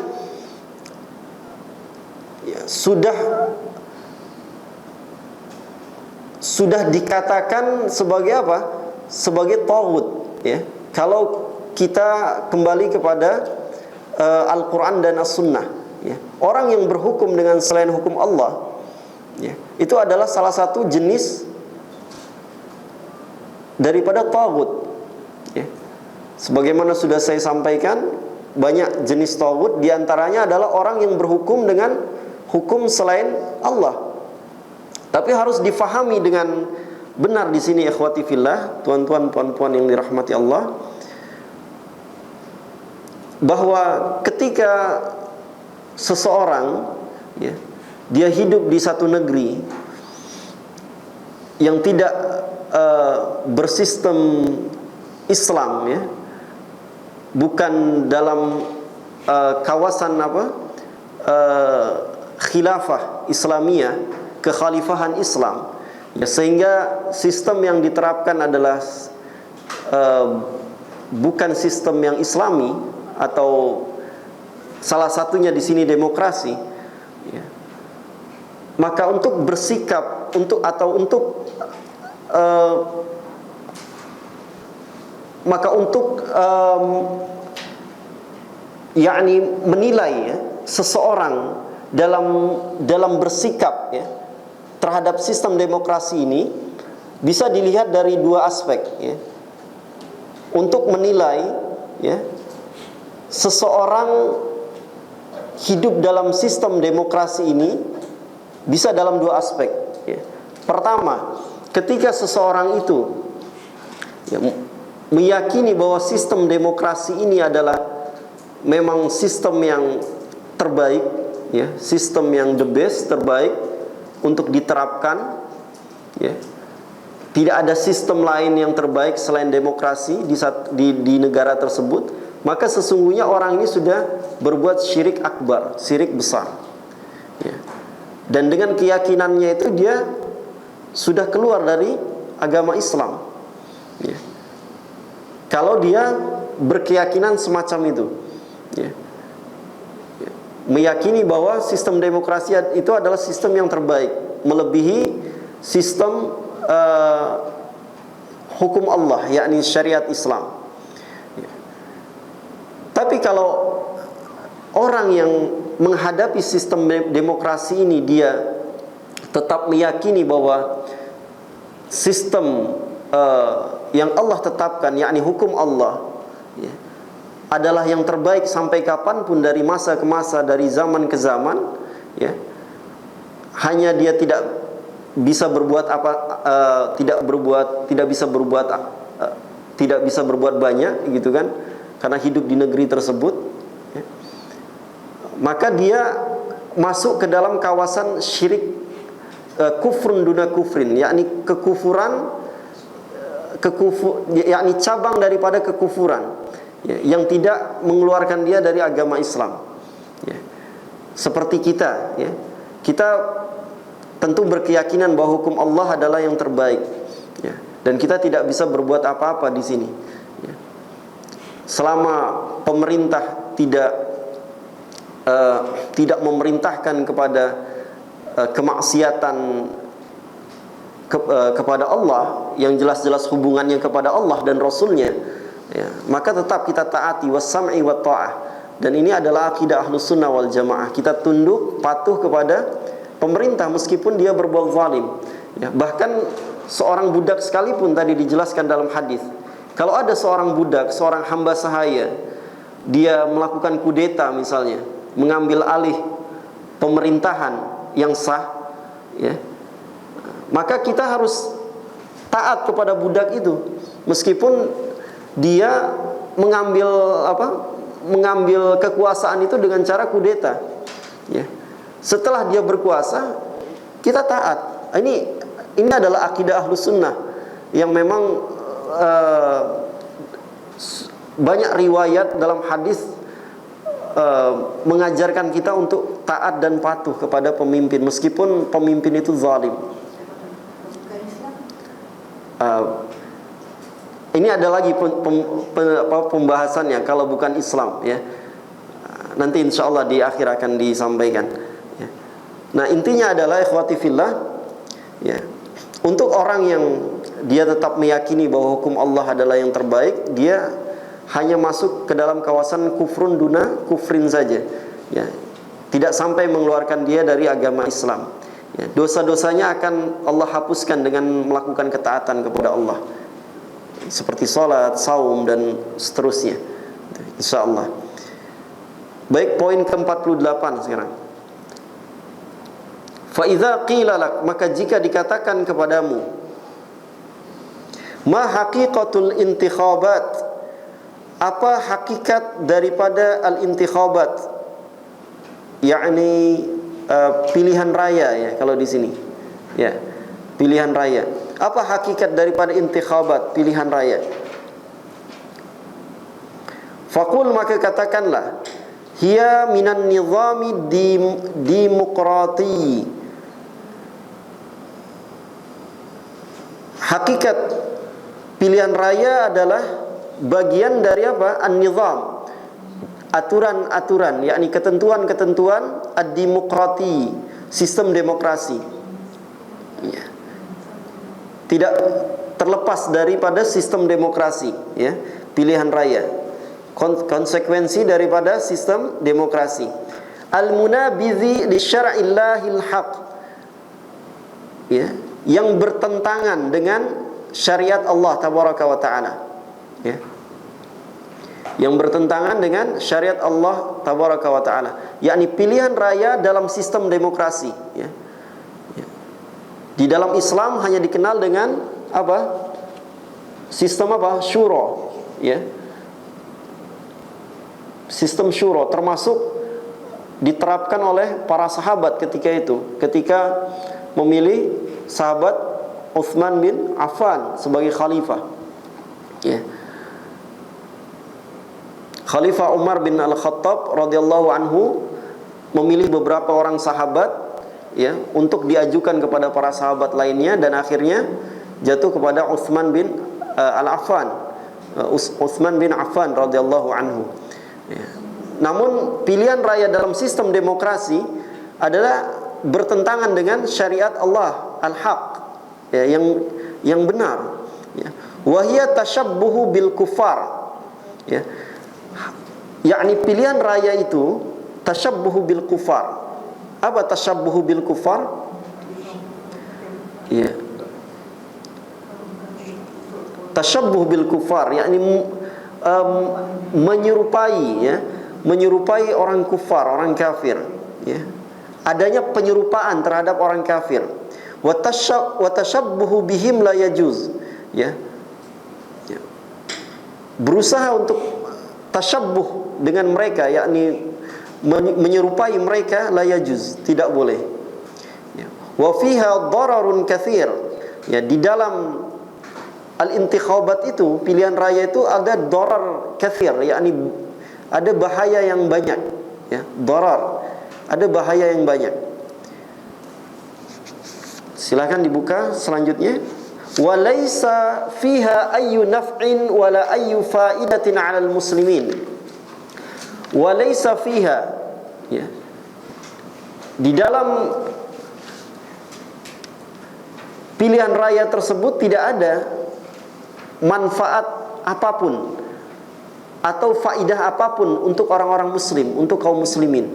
ya, sudah dikatakan sebagai apa? Sebagai taghut, ya. Kalau kita kembali kepada Al-Quran dan As-Sunnah, ya. Orang yang berhukum dengan selain hukum Allah, ya, itu adalah salah satu jenis daripada taghut, ya. Sebagaimana sudah saya sampaikan, banyak jenis taghut, diantaranya adalah orang yang berhukum dengan hukum selain Allah. Tapi harus difahami dengan benar di sini, ikhwati fillah, tuan-tuan puan-puan yang dirahmati Allah, bahwa ketika seseorang, ya, dia hidup di satu negeri yang tidak bersistem Islam, ya, bukan dalam kawasan khilafah Islamiyah, kekhalifahan Islam, ya, sehingga sistem yang diterapkan adalah bukan sistem yang Islami, atau salah satunya di sini demokrasi, ya. Maka untuk bersikap yakni menilai, ya, seseorang dalam bersikap, ya, terhadap sistem demokrasi ini bisa dilihat dari dua aspek, ya. Untuk menilai, ya, seseorang hidup dalam sistem demokrasi ini bisa dalam dua aspek, ya. Pertama, ketika seseorang itu, ya, meyakini bahwa sistem demokrasi ini adalah memang sistem yang terbaik, ya, sistem yang the best, terbaik untuk diterapkan, ya. Tidak ada sistem lain yang terbaik selain demokrasi di negara tersebut, maka sesungguhnya orang ini sudah berbuat syirik akbar, syirik besar, ya. Dan dengan keyakinannya itu dia sudah keluar dari agama Islam, ya. Kalau dia berkeyakinan semacam itu, ya, meyakini bahwa sistem demokrasi itu adalah sistem yang terbaik, melebihi sistem hukum Allah, yakni syariat Islam, ya. Tapi kalau orang yang menghadapi sistem demokrasi ini, dia tetap meyakini bahwa sistem yang Allah tetapkan, yakni hukum Allah, ya, adalah yang terbaik sampai kapanpun, dari masa ke masa, dari zaman ke zaman, ya. Hanya dia tidak bisa berbuat tidak bisa berbuat banyak, gitu kan, karena hidup di negeri tersebut, ya. Maka dia masuk ke dalam kawasan syirik, kufrun duna kufrin, yakni yakni cabang daripada kekufuran, ya, yang tidak mengeluarkan dia dari agama Islam, ya. Seperti kita, ya, kita tentu berkeyakinan bahwa hukum Allah adalah yang terbaik, ya, dan kita tidak bisa berbuat apa-apa di sini, ya. Selama pemerintah tidak memerintahkan kepada kemaksiatan kepada Allah, yang jelas-jelas hubungannya kepada Allah dan Rasulnya, ya, maka tetap kita taati, was-sam'i wa ta'ah. Dan ini adalah akidah Ahlus Sunnah wal Jamaah. Kita tunduk, patuh kepada pemerintah meskipun dia berbuat zalim, ya. Bahkan seorang budak sekalipun, tadi dijelaskan dalam hadis, kalau ada seorang budak, seorang hamba sahaya, dia melakukan kudeta misalnya, mengambil alih pemerintahan yang sah, ya, maka kita harus taat kepada budak itu, meskipun dia mengambil kekuasaan itu dengan cara kudeta, ya. Setelah dia berkuasa, kita taat. Ini adalah akidah Ahlus Sunnah yang memang banyak riwayat dalam hadis mengajarkan kita untuk taat dan patuh kepada pemimpin meskipun pemimpin itu zalim. Ini ada lagi pembahasannya kalau bukan Islam ya. Nanti insya Allah di akhir akan disampaikan ya. Nah intinya adalah ikhwati fillah ya, untuk orang yang dia tetap meyakini bahwa hukum Allah adalah yang terbaik, dia hanya masuk ke dalam kawasan kufrun duna kufrin saja ya, tidak sampai mengeluarkan dia dari agama Islam ya. Dosa-dosanya akan Allah hapuskan dengan melakukan ketaatan kepada Allah seperti salat, saum dan seterusnya insyaallah. Baik, poin ke-48 sekarang. Fa idza qila lak, maka jika dikatakan kepadamu, ma haqiqatul intikhabat, apa hakikat daripada al-intikhabat, yakni pilihan raya ya kalau di sini ya, pilihan raya. Apa hakikat daripada intikhabat, pilihan raya? Faqul, maka katakanlah, hiya minan nizami demokrati. Hakikat pilihan raya adalah bagian dari apa? An-nizam, aturan-aturan, yakni ketentuan-ketentuan ad-demokrati, sistem demokrasi ya. Tidak terlepas daripada sistem demokrasi ya, pilihan raya, konsekuensi daripada sistem demokrasi. Al-munabizi li syar'illahil haq ya, yang bertentangan dengan syariat Allah tabaraka wa taala ya, yang bertentangan dengan syariat Allah tabaraka wa taala, yakni pilihan raya dalam sistem demokrasi ya. Di dalam Islam hanya dikenal dengan apa? Sistem apa? Syura ya. Sistem syura termasuk diterapkan oleh para sahabat ketika itu, ketika memilih sahabat Utsman bin Affan sebagai khalifah ya. Khalifah Umar bin Al-Khattab radhiyallahu anhu memilih beberapa orang sahabat ya untuk diajukan kepada para sahabat lainnya, dan akhirnya jatuh kepada Utsman bin Al-Affan, Utsman bin Affan radhiyallahu anhu ya. Namun pilihan raya dalam sistem demokrasi adalah bertentangan dengan syariat Allah al-haq ya, yang benar ya. Wa hiya tashabbuhu bil kufar ya, yakni pilihan raya itu tashabbuhu bil kufar. Apa tashabbuhu bil kufar? Ya, tashabbuh bil kufar yakni menyerupai ya, menyerupai orang kufar, orang kafir ya. Adanya penyerupaan terhadap orang kafir. Wa tashabbuhu bihim la yajuz ya. Ya. Berusaha untuk tashabbuh dengan mereka, yakni menyerupai mereka, la yajuz, tidak boleh ya. Wa fiha dararun katsir ya, di dalam al-intikhabat itu, pilihan raya itu ada darar katsir, yakni ada bahaya yang banyak ya, darar, ada bahaya yang banyak. Silakan dibuka selanjutnya. Wa laisa fiha ayyu naf'in wala ayyu fa'idatin 'alal muslimin. Wa laisa fiha ya, di dalam pilihan raya tersebut tidak ada manfaat apapun atau faidah apapun untuk orang-orang muslim, untuk kaum muslimin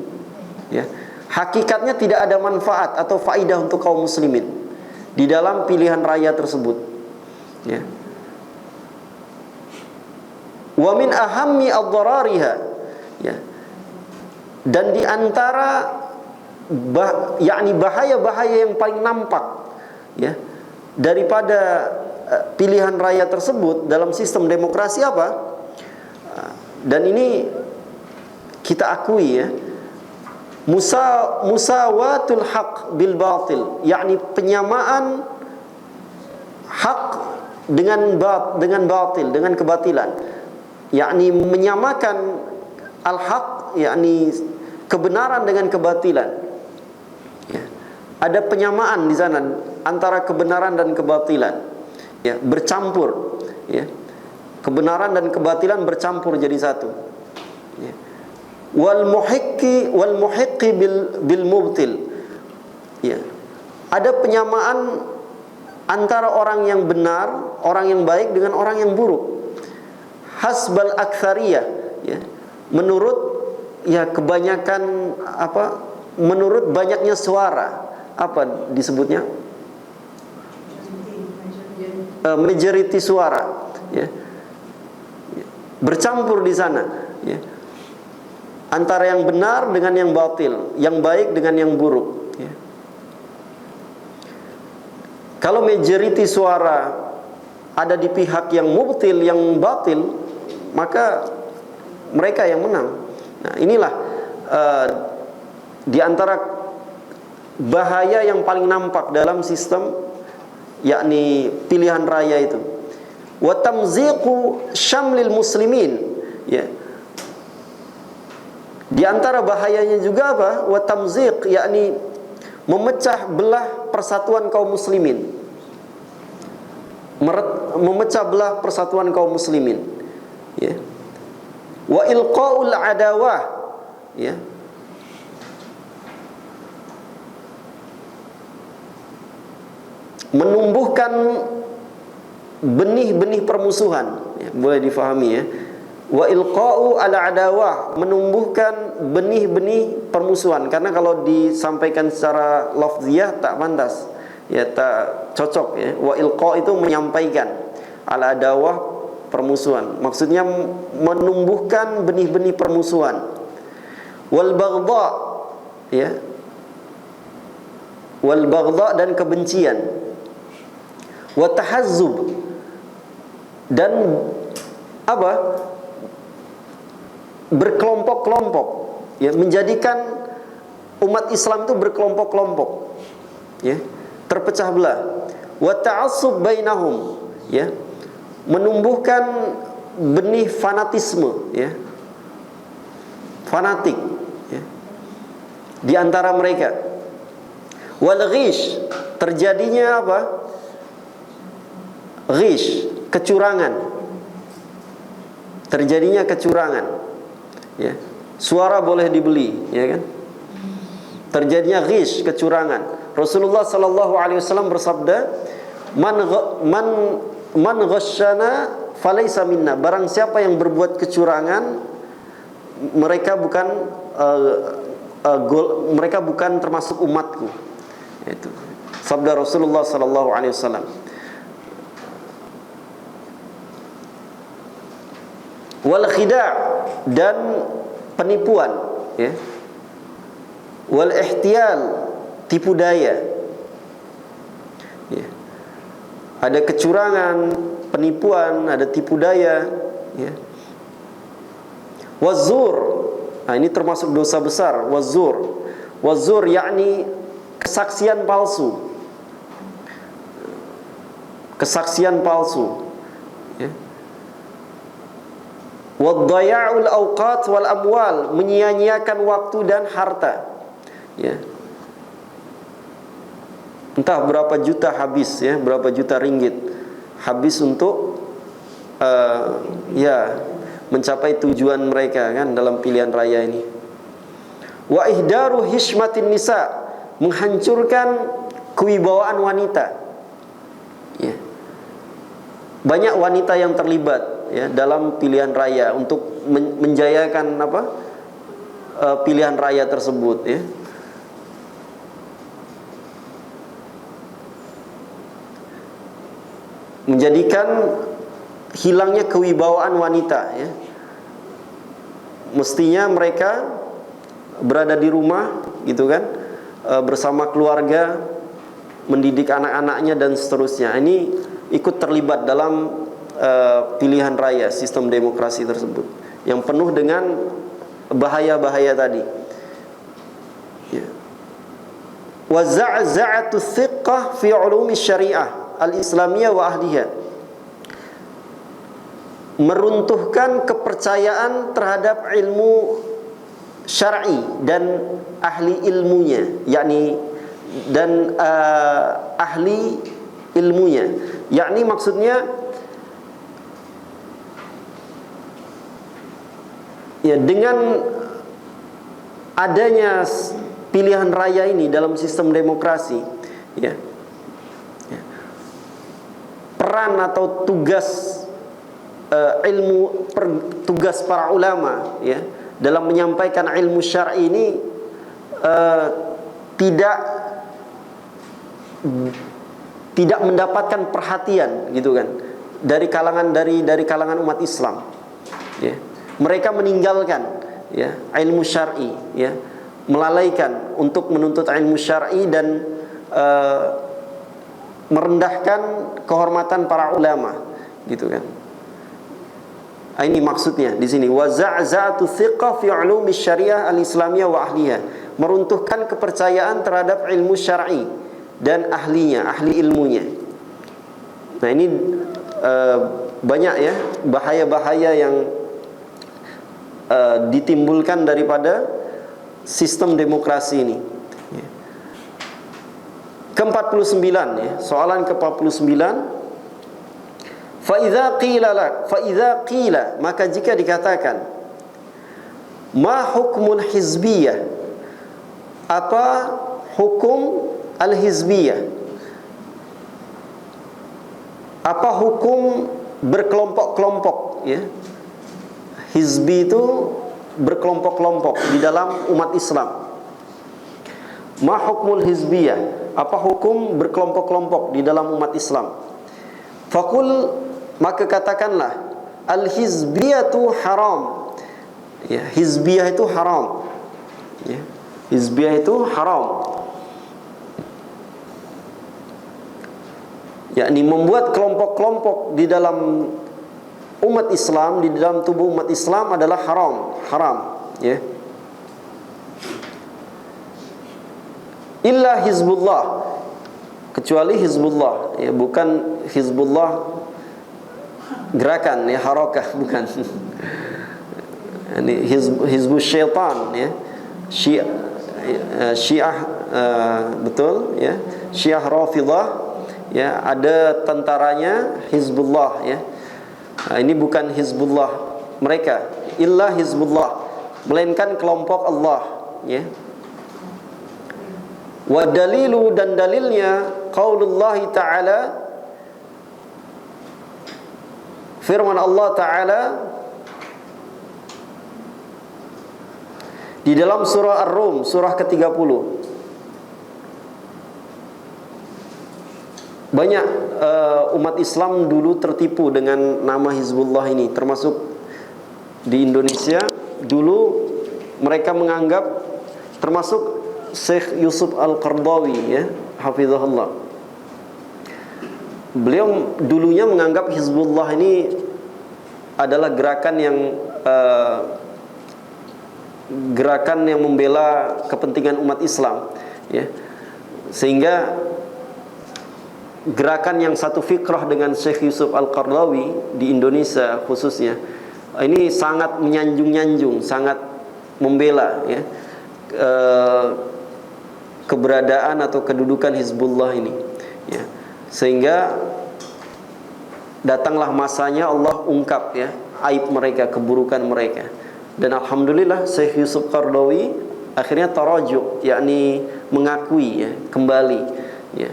ya. Hakikatnya tidak ada manfaat atau faidah untuk kaum muslimin di dalam pilihan raya tersebut ya. Wa min ahammi ad-darariha ya, dan di antara yakni bahaya-bahaya yang paling nampak ya daripada pilihan raya tersebut dalam sistem demokrasi apa? Dan ini kita akui ya, musawatul haq bil batil, yakni penyamaan hak dengan batil, dengan kebatilan. yakni menyamakan al-haq, yakni kebenaran dengan kebatilan. Ya. Ada penyamaan di sana antara kebenaran dan kebatilan. Ya, bercampur. Ya. Kebenaran dan kebatilan bercampur jadi satu. Ya. Wal muhiqqi bil mubtil. Ya. Ada penyamaan antara orang yang benar, orang yang baik dengan orang yang buruk. Hasbal aktsariyah, ya. Menurut ya kebanyakan apa? Menurut banyaknya suara. Apa disebutnya? Majority suara, ya. Bercampur di sana, ya. Antara yang benar dengan yang batil, yang baik dengan yang buruk, ya. Kalau majority suara ada di pihak yang mubtil, yang batil, maka mereka yang menang. Nah, inilah di antara bahaya yang paling nampak dalam sistem, yakni pilihan raya itu. Wa tamziqu syamlil muslimin, ya. Di antara bahayanya juga apa? Wa tamziq, yakni memecah belah persatuan kaum muslimin. Memecah belah persatuan kaum muslimin, ya. Wa ilqaul adawah, ya. Menumbuhkan benih-benih permusuhan, ya, boleh difahami, ya. Wa ilqa'u ala adawah, menumbuhkan benih-benih permusuhan. Karena kalau disampaikan secara lafziyah tak pantas, ya, tak cocok, ya. Wa ilqa' itu menyampaikan, ala adawah permusuhan. Maksudnya menumbuhkan benih-benih permusuhan. Wal baghdha, ya. Wal baghdha, dan kebencian. Wa tahazzub, dan apa? Berkelompok-kelompok, ya, menjadikan umat Islam itu berkelompok-kelompok, ya, terpecah belah. Wa ta'assub bainahum, ya, menumbuhkan benih fanatisme, ya, fanatik, ya, di antara mereka. Wal ghish, terjadinya apa? Ghish, kecurangan. Terjadinya kecurangan, ya. Suara boleh dibeli, ya kan? Terjadinya ghish, kecurangan. Rasulullah sallallahu alaihi wasallam bersabda, man ghasyana falaysa minna. Barang siapa yang berbuat kecurangan, mereka bukan termasuk umatku. Itu sabda Rasulullah sallallahu alaihi wasallam. Wal khida', dan penipuan, ya. Wal ihtiyal, tipu daya, ya. Ada kecurangan, penipuan, ada tipu daya, ya. Wazur, nah ini termasuk dosa besar. Wazur yakni kesaksian palsu. Kesaksian palsu, ya. Waddaya'ul awqat wal amwal, menyia-nyiakan waktu dan harta, ya. Entah berapa juta habis, ya, berapa juta ringgit habis untuk ya, mencapai tujuan mereka, kan, dalam pilihan raya ini. Wa ihdaru hishmatin nisa, menghancurkan kewibawaan wanita, ya. Banyak wanita yang terlibat, ya, dalam pilihan raya untuk menjayakan apa? Pilihan raya tersebut, ya. Menjadikan hilangnya kewibawaan wanita, ya. Mestinya mereka berada di rumah, gitu kan, bersama keluarga, mendidik anak-anaknya dan seterusnya. Ini ikut terlibat dalam pilihan raya, sistem demokrasi tersebut yang penuh dengan bahaya-bahaya tadi, ya. Wa za'za'atu thiqah fi ulumi syariah al-islamiyah wa ahliha, meruntuhkan kepercayaan terhadap ilmu syar'i dan ahli ilmunya, yakni dan ahli ilmunya, yakni maksudnya ya, dengan adanya pilihan raya ini dalam sistem demokrasi, ya, peran atau tugas tugas para ulama, ya, dalam menyampaikan ilmu syar'i ini tidak mendapatkan perhatian, gitu kan, dari kalangan umat Islam, ya. Mereka meninggalkan, ya, ilmu syar'i, ya, melalaikan untuk menuntut ilmu syar'i dan merendahkan kehormatan para ulama, gitu kan. Ini maksudnya di sini, wa za'za'atu thiqah fi ulumi syariah al-islamiyah wa ahliha, meruntuhkan kepercayaan terhadap ilmu syar'i dan ahlinya, ahli ilmunya. Nah, ini banyak, ya, bahaya-bahaya yang ditimbulkan daripada sistem demokrasi ini. Ke-49, ya, soalan ke-49. Fa idza qila, maka jika dikatakan, ma hukmul hizbiyah, apa hukum al-hizbiyah, apa hukum berkelompok-kelompok, ya. Hizbi itu berkelompok-kelompok di dalam umat Islam. Ma hukmul hizbiyah, apa hukum berkelompok-kelompok di dalam umat Islam? Faqul, maka katakanlah, al-hizbiyatu haram, ya, hizbiyah itu haram, ya, hizbiyah itu haram, yakni membuat kelompok-kelompok di dalam umat Islam, di dalam tubuh umat Islam adalah haram, ya. Illa Hizbullah, kecuali Hizbullah, ya, bukan Hizbullah gerakan, ya, harakah, bukan. Ini Hizbus Syaitan, ya, Syiah, betul, ya, Syiah Rafidah, ya, ada tentaranya Hizbullah, ya. Nah, ini bukan Hizbullah mereka, illa Hizbullah, melainkan kelompok Allah, ya. Wa dalilu, dan dalilnya qaulullah ta'ala, firman Allah Ta'ala di dalam surah Ar-Rum, surah ke-30. Banyak umat Islam dulu tertipu dengan nama Hizbullah ini, termasuk di Indonesia. Dulu mereka menganggap, termasuk Syekh Yusuf Al-Qardawi, ya, hafizahullah, beliau dulunya menganggap Hizbullah ini adalah gerakan yang membela kepentingan umat Islam, ya, sehingga gerakan yang satu fikrah dengan Syekh Yusuf Al-Qardawi di Indonesia khususnya, ini sangat menyanjung-nyanjung, sangat membela, ya, keberadaan atau kedudukan Hizbullah ini, ya. Sehingga datanglah masanya Allah ungkap, ya, aib mereka, keburukan mereka. Dan alhamdulillah Syekh Yusuf Qardawi akhirnya tarajuk, yakni mengakui, ya, kembali, ya.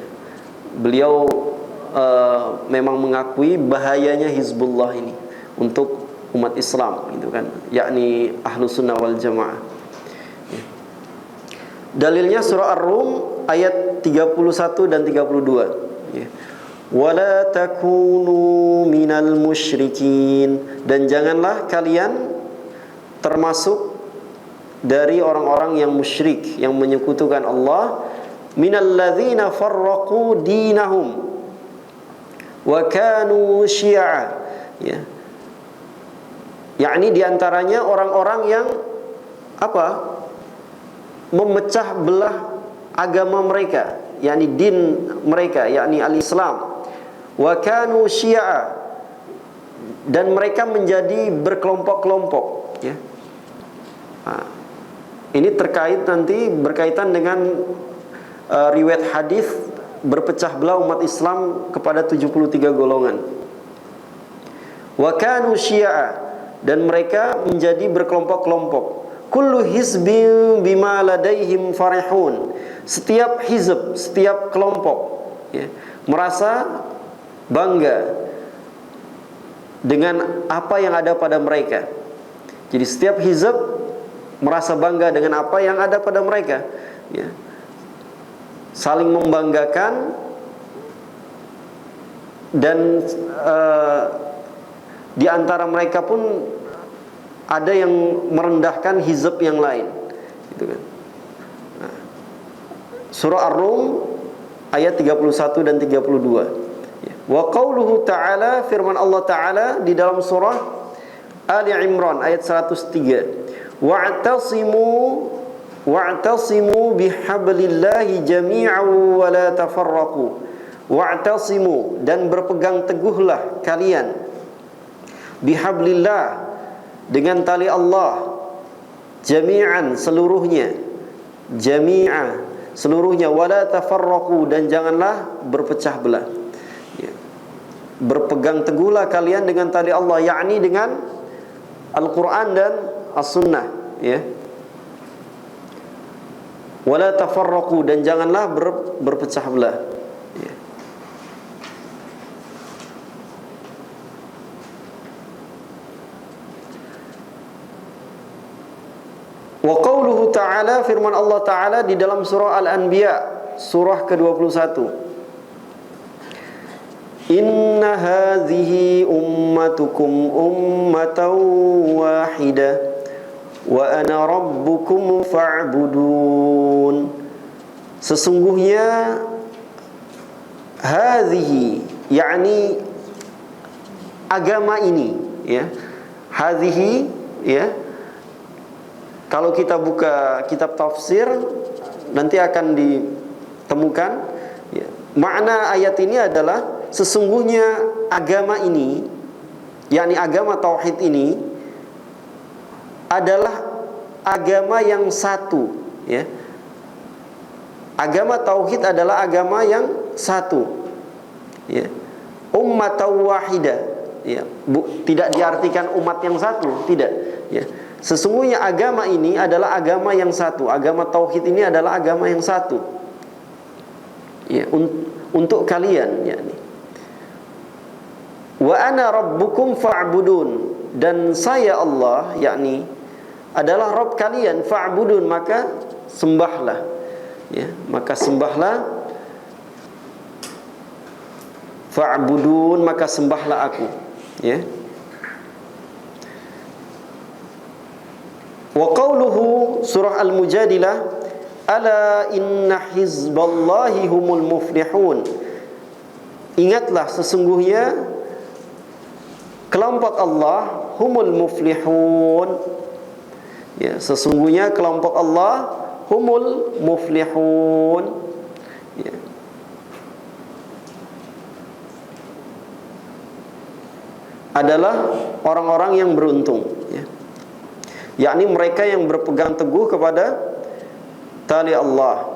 Beliau memang mengakui bahayanya Hizbullah ini untuk umat Islam, gitu kan, yakni Ahlus Sunnah wal Jamaah. Dalilnya surah Ar-Rum ayat 31 dan 32, ya. Wala takunu minal musyrikin, dan janganlah kalian termasuk dari orang-orang yang musyrik, yang menyekutukan Allah. Minalladzina farraqu dinahum wa kanu syi'a, ya, yakni diantaranya orang-orang yang apa? Memecah belah agama mereka, yakni din mereka, yakni al-Islam. Wa kanu syi'a, dan mereka menjadi berkelompok-kelompok, ya. Ini terkait nanti berkaitan dengan riwayat hadis berpecah belah umat Islam kepada 73 golongan. Wa kanu syi'a, dan mereka menjadi berkelompok-kelompok. Kullu hizbin bima ladaihim farihun. Setiap hizb, setiap kelompok, ya, merasa bangga dengan apa yang ada pada mereka. Jadi setiap hizb merasa bangga dengan apa yang ada pada mereka, ya. Saling membanggakan, dan di antara mereka pun ada yang merendahkan hizb yang lain, gitu kan. Nah, surah Ar-Rum ayat 31 dan 32. Wa qauluhu ta'ala, firman Allah Ta'ala di dalam surah Ali Imran ayat 103. Wa'tasimu bihablillahi jami'an wa la tafarraqu. Wa'tasimu, dan berpegang teguhlah kalian, bihablillah, dengan tali Allah, jami'an, seluruhnya, jami'a, seluruhnya, wa la tafarraqu, dan janganlah berpecah belah, ya. Berpegang teguhlah kalian dengan tali Allah, yakni dengan Al-Quran dan As-Sunnah, ya. Wala tafarraqu, dan janganlah berpecah belah, ya. Wa qauluhu ta'ala, firman Allah Ta'ala di dalam surah Al-Anbiya surah ke-21. Inna hadhihi ummatukum ummatan wahidah wa ana rabbukum fa'budun. Sesungguhnya hadhihi, yakni agama ini, ya. Hadhihi, ya. Kalau kita buka kitab tafsir nanti akan ditemukan, ya, makna ayat ini adalah sesungguhnya agama ini, yakni agama tauhid ini, adalah agama yang satu, ya. Agama tauhid adalah agama yang satu, ya. Ummatan wahidah, ya. Tidak diartikan umat yang satu, tidak, ya. Sesungguhnya agama ini adalah agama yang satu. Agama tauhid ini adalah agama yang satu, ya, untuk kalian, yakni. Wa ana rabbukum fa'budun, dan saya Allah, yakni adalah Rabb kalian, fa'budun, maka sembahlah, ya, maka sembahlah, fa'budun, maka sembahlah aku, ya. Wa qauluhu surah Al-Mujadilah, ala inna hizballahi humul muflihun. Ingatlah, sesungguhnya kelompok Allah humul muflihun, ya, sesungguhnya kelompok Allah humul muflihun, ya. Adalah orang-orang yang beruntung, ya. Yakni mereka yang berpegang teguh kepada tali Allah,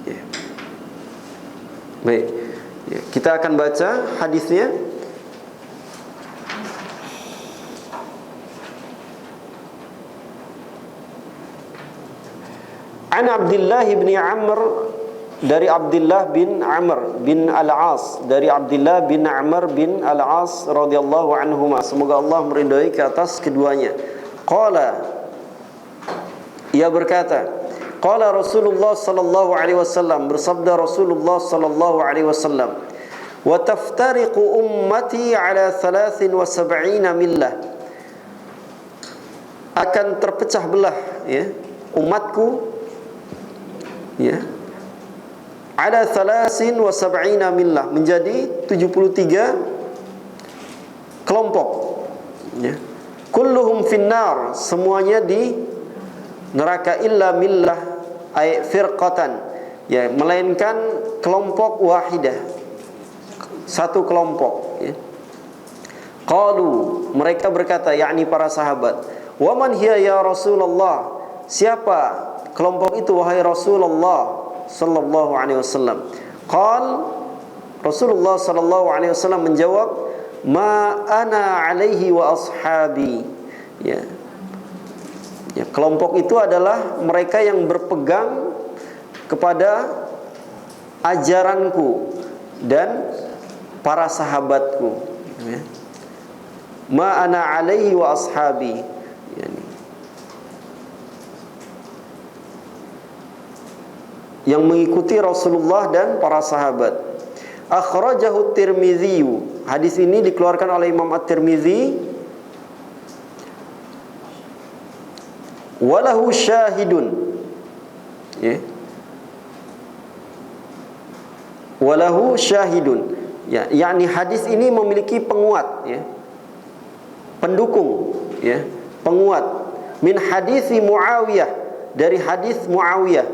ya. Baik, ya, kita akan baca hadisnya. An Abdullah bin Amr, dari Abdullah bin Amr bin Al-As, dari Abdullah bin Amr bin Al-As radhiyallahu anhuma, semoga Allah meridhai ke atas keduanya. Qala, ia berkata, qala Rasulullah sallallahu alaihi wasallam, bersabda Rasulullah sallallahu alaihi wasallam, wa taftariqu ummati ala 73 millah, akan terpecah belah, ya, umatku, ya, ada 73 millah, menjadi 73 kelompok, ya. Kulluhum finnar, semuanya di neraka, illa millah ay firqatan, ya, melainkan kelompok wahidah, satu kelompok, ya. Qalu, mereka berkata, yakni para sahabat, wa man hiya ya Rasulullah, siapa kelompok itu wahai Rasulullah sallallahu alaihi wasallam? Qal, Rasulullah sallallahu alaihi wasallam menjawab, ma ana alaihi wa ashabi. Ya. Ya, kelompok itu adalah mereka yang berpegang kepada ajaranku dan para sahabatku. Ya. Ma ana alaihi wa ashabi. Yani, yang mengikuti Rasulullah dan para sahabat. Akhrajahu Tirmidzi. Hadis ini dikeluarkan oleh Imam At-Tirmidzi. Walahu syahidun. Ya. Walahu syahidun. Ya, yakni hadis ini memiliki penguat, ya. Pendukung, ya, penguat. Min hadisi Muawiyah, dari hadis Muawiyah.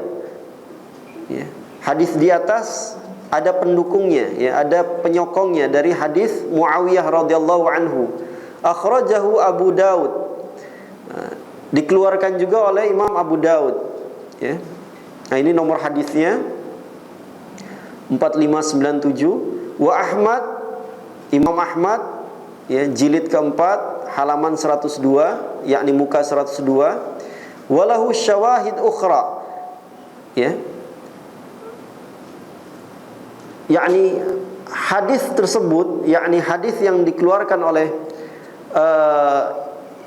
Ya. Hadis di atas ada pendukungnya, ya, ada penyokongnya dari hadis Muawiyah radhiyallahu anhu. Akhrajahu Abu Daud. Dikeluarkan juga oleh Imam Abu Daud, ya. Nah, ini nomor hadisnya 4597. Wa Ahmad, Imam Ahmad, ya, jilid keempat halaman 102, yakni muka 102. Walahu syawahid ukhra, ya, yakni hadis tersebut, yakni hadis yang dikeluarkan oleh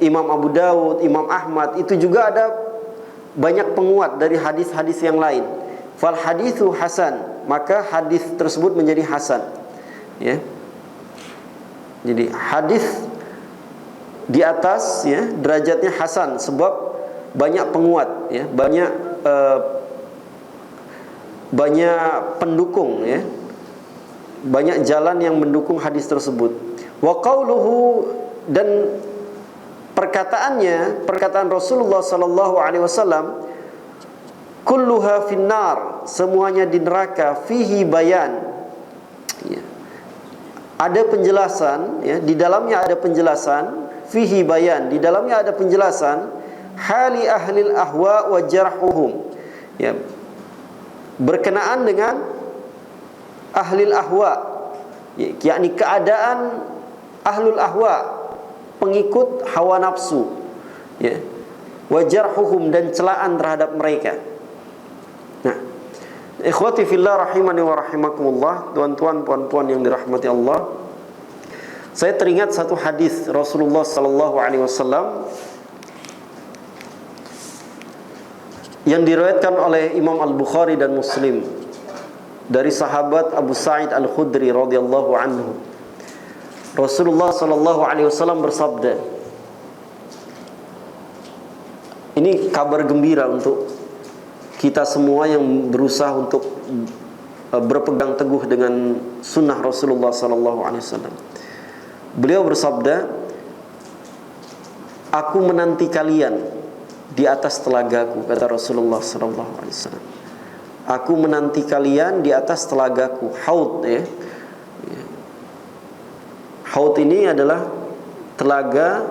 Imam Abu Daud, Imam Ahmad, itu juga ada banyak penguat dari hadis-hadis yang lain. Fal hadithu hasan, maka hadis tersebut menjadi hasan, ya. Jadi hadis di atas, ya, derajatnya hasan sebab banyak penguat, ya, banyak pendukung, ya, banyak jalan yang mendukung hadis tersebut. Wa qauluhu, dan perkataan Rasulullah sallallahu alaihi wasallam, kulluha finnar, semuanya di neraka, fihi bayan, ya. Ada penjelasan, ya, di dalamnya ada penjelasan, fihi bayan, di dalamnya ada penjelasan, hali ahlil ahwa wa jarhuhum, ya, berkenaan dengan ahlil ahwa, ya, yakni keadaan ahlul ahwa, pengikut hawa nafsu, ya, wa jarhuhum, dan celaan terhadap mereka. Nah, ikhwati fillah rahimani wa rahimakumullah, tuan-tuan puan-puan yang dirahmati Allah, saya teringat satu hadis Rasulullah sallallahu alaihi wasallam yang diriwayatkan oleh Imam Al-Bukhari dan Muslim dari sahabat Abu Sa'id Al-Khudri radhiyallahu anhu. Rasulullah sallallahu alaihi wasallam bersabda, ini kabar gembira untuk kita semua yang berusaha untuk berpegang teguh dengan sunnah Rasulullah sallallahu alaihi wasallam. Beliau bersabda, aku menanti kalian di atas telagaku, kata Rasulullah sallallahu alaihi wasallam. Aku menanti kalian di atas telagaku, haud, ya. Haud ini adalah telaga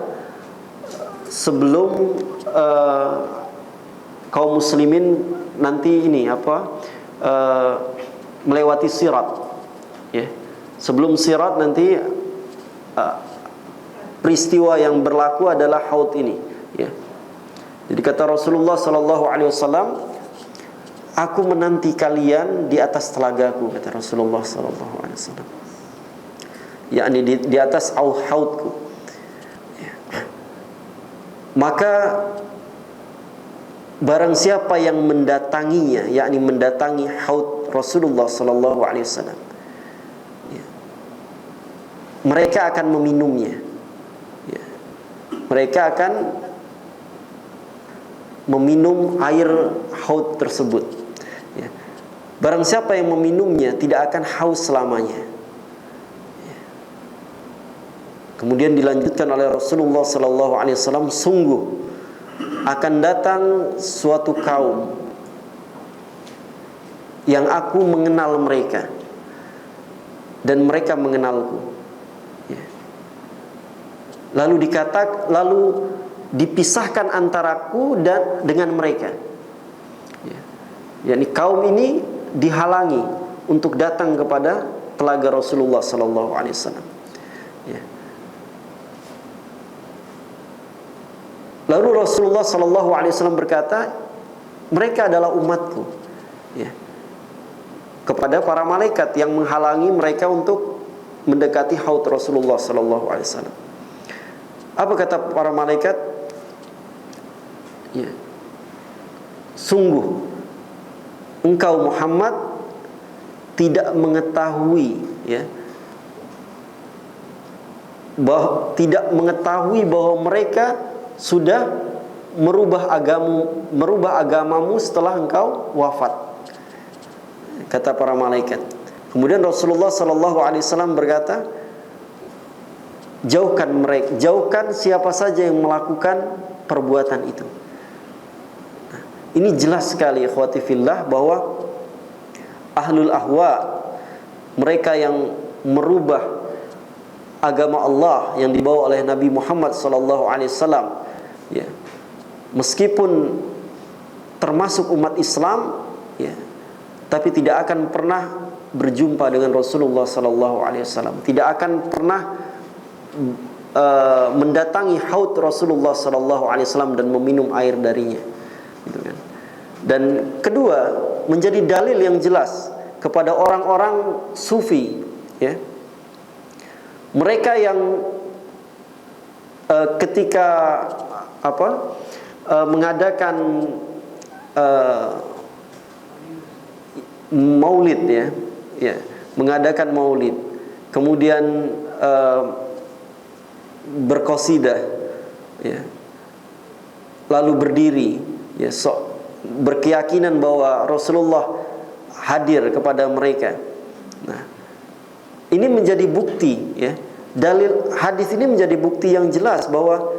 sebelum kaum muslimin nanti ini melewati sirat, ya. Sebelum sirat nanti peristiwa yang berlaku adalah haud ini, ya. Jadi kata Rasulullah sallallahu alaihi wasallam, aku menanti kalian di atas telagaku, kata Rasulullah sallallahu alaihi wasallam, yakni di atas haudku, ya. Maka barang siapa yang mendatanginya, yakni mendatangi haud Rasulullah sallallahu alaihi wasallam, ya, mereka akan meminumnya, ya. Mereka akan meminum air haud tersebut, ya. Barang siapa yang meminumnya tidak akan haus selamanya. Kemudian dilanjutkan oleh Rasulullah sallallahu alaihi wasallam, sungguh akan datang suatu kaum yang aku mengenal mereka dan mereka mengenalku, ya. lalu dipisahkan antaraku dan dengan mereka. Ya. Yani kaum ini dihalangi untuk datang kepada telaga Rasulullah sallallahu alaihi wasallam. Ya. Lalu Rasulullah sallallahu alaihi wasallam berkata, mereka adalah umatku. Ya. Kepada para malaikat yang menghalangi mereka untuk mendekati haud Rasulullah sallallahu alaihi wasallam. Apa kata para malaikat? Ya. Sungguh engkau Muhammad tidak mengetahui, ya, tidak mengetahui bahwa mereka sudah merubah agamamu setelah engkau wafat, kata para malaikat. Kemudian Rasulullah sallallahu alaihi wasallam berkata, jauhkan siapa saja yang melakukan perbuatan itu. Nah, ini jelas sekali ikhwati fillah bahwa ahlul ahwa, mereka yang merubah agama Allah yang dibawa oleh Nabi Muhammad sallallahu alaihi wasallam, ya, meskipun termasuk umat Islam, ya, tapi tidak akan pernah berjumpa dengan Rasulullah sallallahu alaihi wasallam, tidak akan pernah mendatangi haud Rasulullah sallallahu alaihi wasallam dan meminum air darinya, gitu kan. Dan kedua, menjadi dalil yang jelas kepada orang-orang sufi, ya, mereka yang ketika mengadakan maulid, ya, mengadakan maulid, kemudian berqasidah, ya, lalu berdiri, ya, berkeyakinan bahwa Rasulullah hadir kepada mereka. Nah, ini menjadi bukti, ya, dalil hadis ini menjadi bukti yang jelas bahwa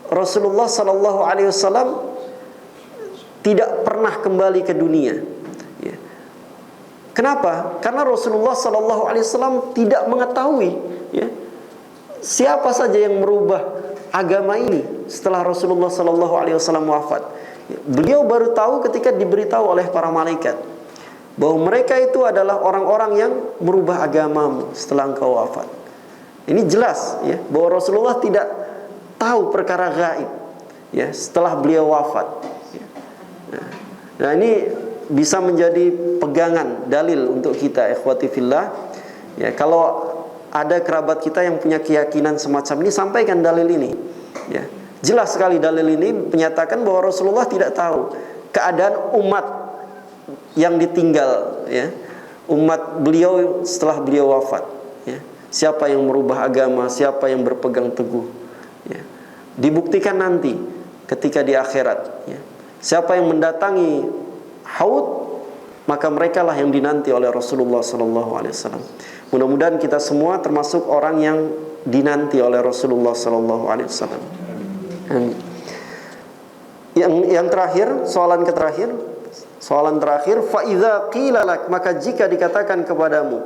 Rasulullah sallallahu alaihi wasallam tidak pernah kembali ke dunia. Ya. Kenapa? Karena Rasulullah sallallahu alaihi wasallam tidak mengetahui, ya, siapa saja yang merubah agama ini setelah Rasulullah sallallahu alaihi wasallam wafat. Beliau baru tahu ketika diberitahu oleh para malaikat bahwa mereka itu adalah orang-orang yang merubah agamamu setelah engkau wafat. Ini jelas, ya, bahwa Rasulullah tidak tahu perkara gaib, ya, setelah beliau wafat. Nah, ini bisa menjadi pegangan, dalil untuk kita ikhwati fillah. Ya, kalau ada kerabat kita yang punya keyakinan semacam ini, sampaikan dalil ini. Ya, jelas sekali dalil ini menyatakan bahwa Rasulullah tidak tahu keadaan umat yang ditinggal, ya, umat beliau setelah beliau wafat, ya. Siapa yang merubah agama, siapa yang berpegang teguh, ya. Dibuktikan nanti ketika di akhirat, ya. Siapa yang mendatangi haud, maka merekalah yang dinanti oleh Rasulullah SAW. Mudah-mudahan kita semua termasuk orang yang dinanti oleh Rasulullah SAW. Yang terakhir, soalan terakhir, fa idza qila lak, maka jika dikatakan kepadamu,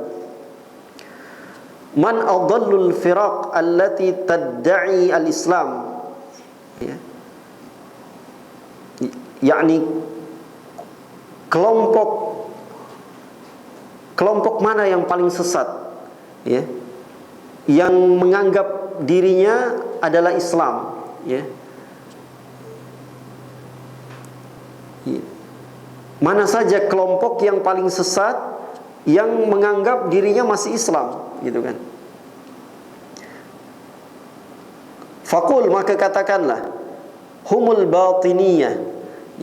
man adallul firaq allati tad'i al-islam, ya, yakni kelompok mana yang paling sesat, ya, yang menganggap dirinya adalah Islam, ya. Mana saja kelompok yang paling sesat yang menganggap dirinya masih Islam, gitu kan. Faqul, maka katakanlah, humul batiniyah,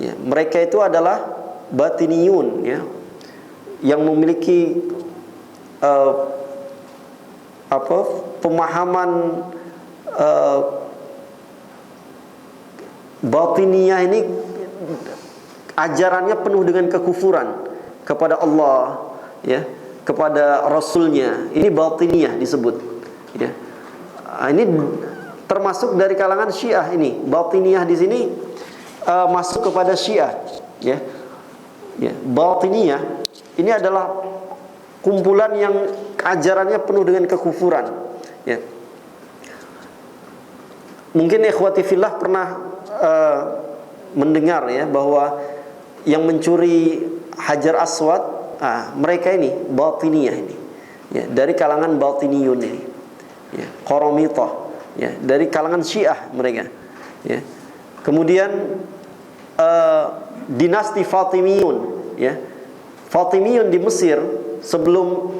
ya, mereka itu adalah batiniyun, ya, yang memiliki pemahaman batiniyah ini, ajarannya penuh dengan kekufuran kepada Allah, ya, kepada Rasulnya. Ini batiniyah disebut, ya. Ini termasuk dari kalangan Syiah. Ini batiniyah di sini masuk kepada Syiah, ya. Ya, batiniyah ini adalah kumpulan yang ajarannya penuh dengan kekufuran, ya. Mungkin ikhwati fillah pernah mendengar ya bahwa yang mencuri Hajar Aswad, mereka ini batiniyah ini, ya, dari kalangan batiniyun ini, ya, Qaramithah, ya, dari kalangan Syiah mereka, ya. Kemudian dinasti Fatimiyun, ya, Fatimiyun di Mesir sebelum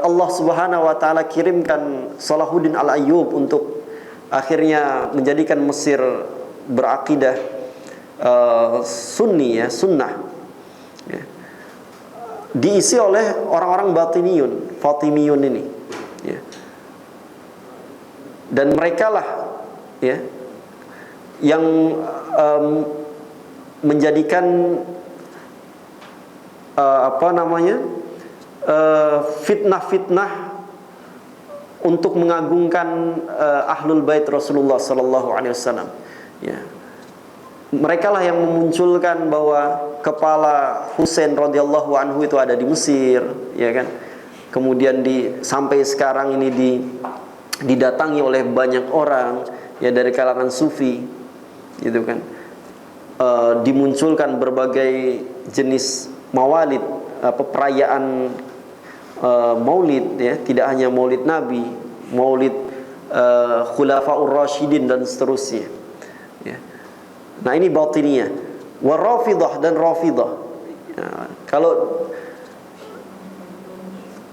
Allah Subhanahu wa taala kirimkan Salahuddin Al-Ayyub untuk akhirnya menjadikan Mesir berakidah Sunni, ya, Sunnah, ya, diisi oleh orang-orang Batiniyun, Fatimiyun ini, ya. Dan mereka lah, ya, yang menjadikan fitnah-fitnah untuk mengagungkan Ahlul Bait Rasulullah sallallahu alaihi wasallam, ya. Mereka lah yang memunculkan bahwa kepala Husain radhiyallahu anhu itu ada di Mesir, ya kan. Kemudian sampai sekarang ini didatangi oleh banyak orang, ya, dari kalangan sufi, gitu kan. Dimunculkan berbagai jenis mawalid, perayaan maulid, ya, tidak hanya maulid Nabi, maulid Khulafaur Rasyidin dan seterusnya, ya. Nah, ini batiniyah. Wa Rafidah dan Rafidah,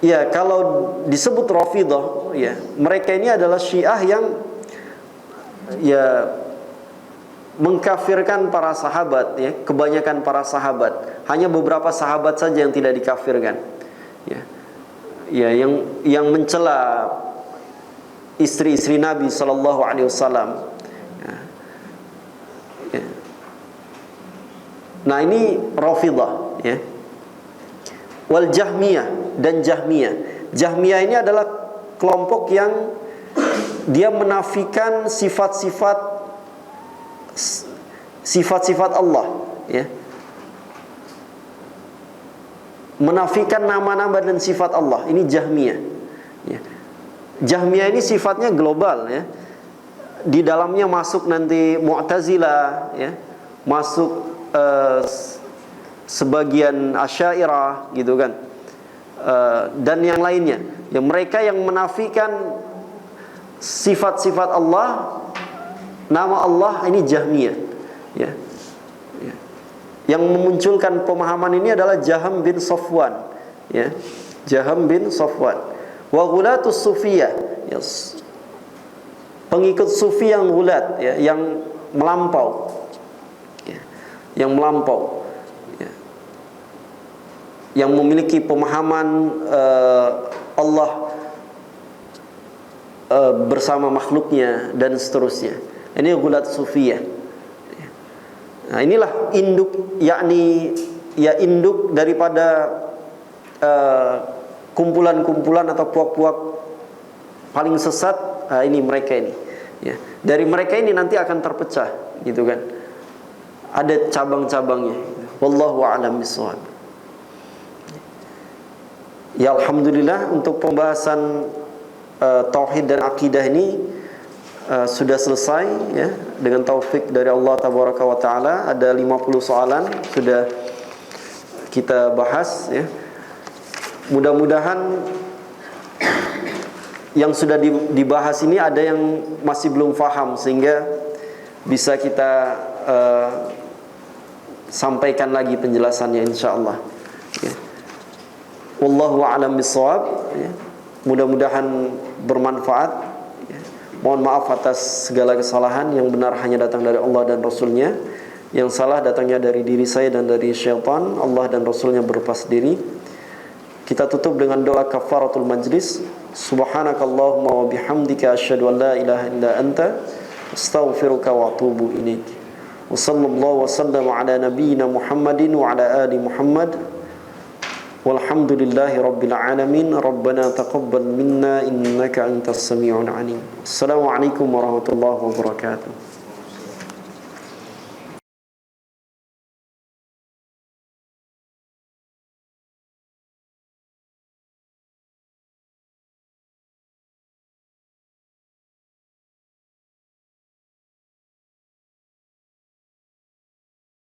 ya, kalau disebut Rafidah, ya, mereka ini adalah Syiah yang, ya, mengkafirkan para sahabat, ya, kebanyakan para sahabat. Hanya beberapa sahabat saja yang tidak dikafirkan, ya. Ya, yang mencela istri-istri Nabi sallallahu alaihi wasallam. Ya. Ya. Nah, ini Rafidah, ya. Wal Jahmiyah dan Jahmiyah. Jahmiyah ini adalah kelompok yang dia menafikan sifat-sifat Allah, ya. Menafikan nama-nama dan sifat Allah. Ini Jahmiyah, ya. Jahmiyah ini sifatnya global, ya. Di dalamnya masuk nanti Mu'tazilah, ya. Masuk sebagian Asy'ariyah, gitu kan. Dan yang lainnya. Ya, mereka yang menafikan sifat-sifat Allah, nama Allah, ini Jahmiyah, ya. Yang memunculkan pemahaman ini adalah Jaham bin Safwan, ya. Jaham bin Safwan. Wa ghulatus sufiyah, ya, pengikut sufi yang gulat, ya, yang melampau, ya, yang melampau, ya, yang memiliki pemahaman Allah bersama makhluknya dan seterusnya. Ini gulat sufiyah. Nah, inilah induk, yakni, ya, induk daripada kumpulan-kumpulan atau puak-puak paling sesat. Ini mereka ini, ya. Dari mereka ini nanti akan terpecah, gitu kan. Ada cabang-cabangnya. Wallahu a'lam bishawab. Ya, alhamdulillah untuk pembahasan tauhid dan akidah ini sudah selesai, ya, dengan taufik dari Allah tabaraka wa taala. Ada 50 soalan sudah kita bahas, ya. Mudah-mudahan yang sudah dibahas ini ada yang masih belum paham, sehingga bisa kita sampaikan lagi penjelasannya insyaallah, ya. Wallahu a'lam bishawab, ya. Mudah-mudahan bermanfaat. Mohon maaf atas segala kesalahan. Yang benar hanya datang dari Allah dan Rasulnya. Yang salah datangnya dari diri saya dan dari syaitan. Allah dan Rasulnya berupa sendiri. Kita tutup dengan doa kafaratul majlis. Subhanakallahumma wa bihamdika asyhadu an la ilaha illa anta astaghfiruka wa atubu ilaik. Wa sallallahu wa sallama ala nabiyyina Muhammadin wa ala ali Muhammad. Walhamdulillahi rabbil alamin. Rabbana taqabbal minna innaka antas sami'ul alim. Assalamualaikum warahmatullahi wabarakatuh.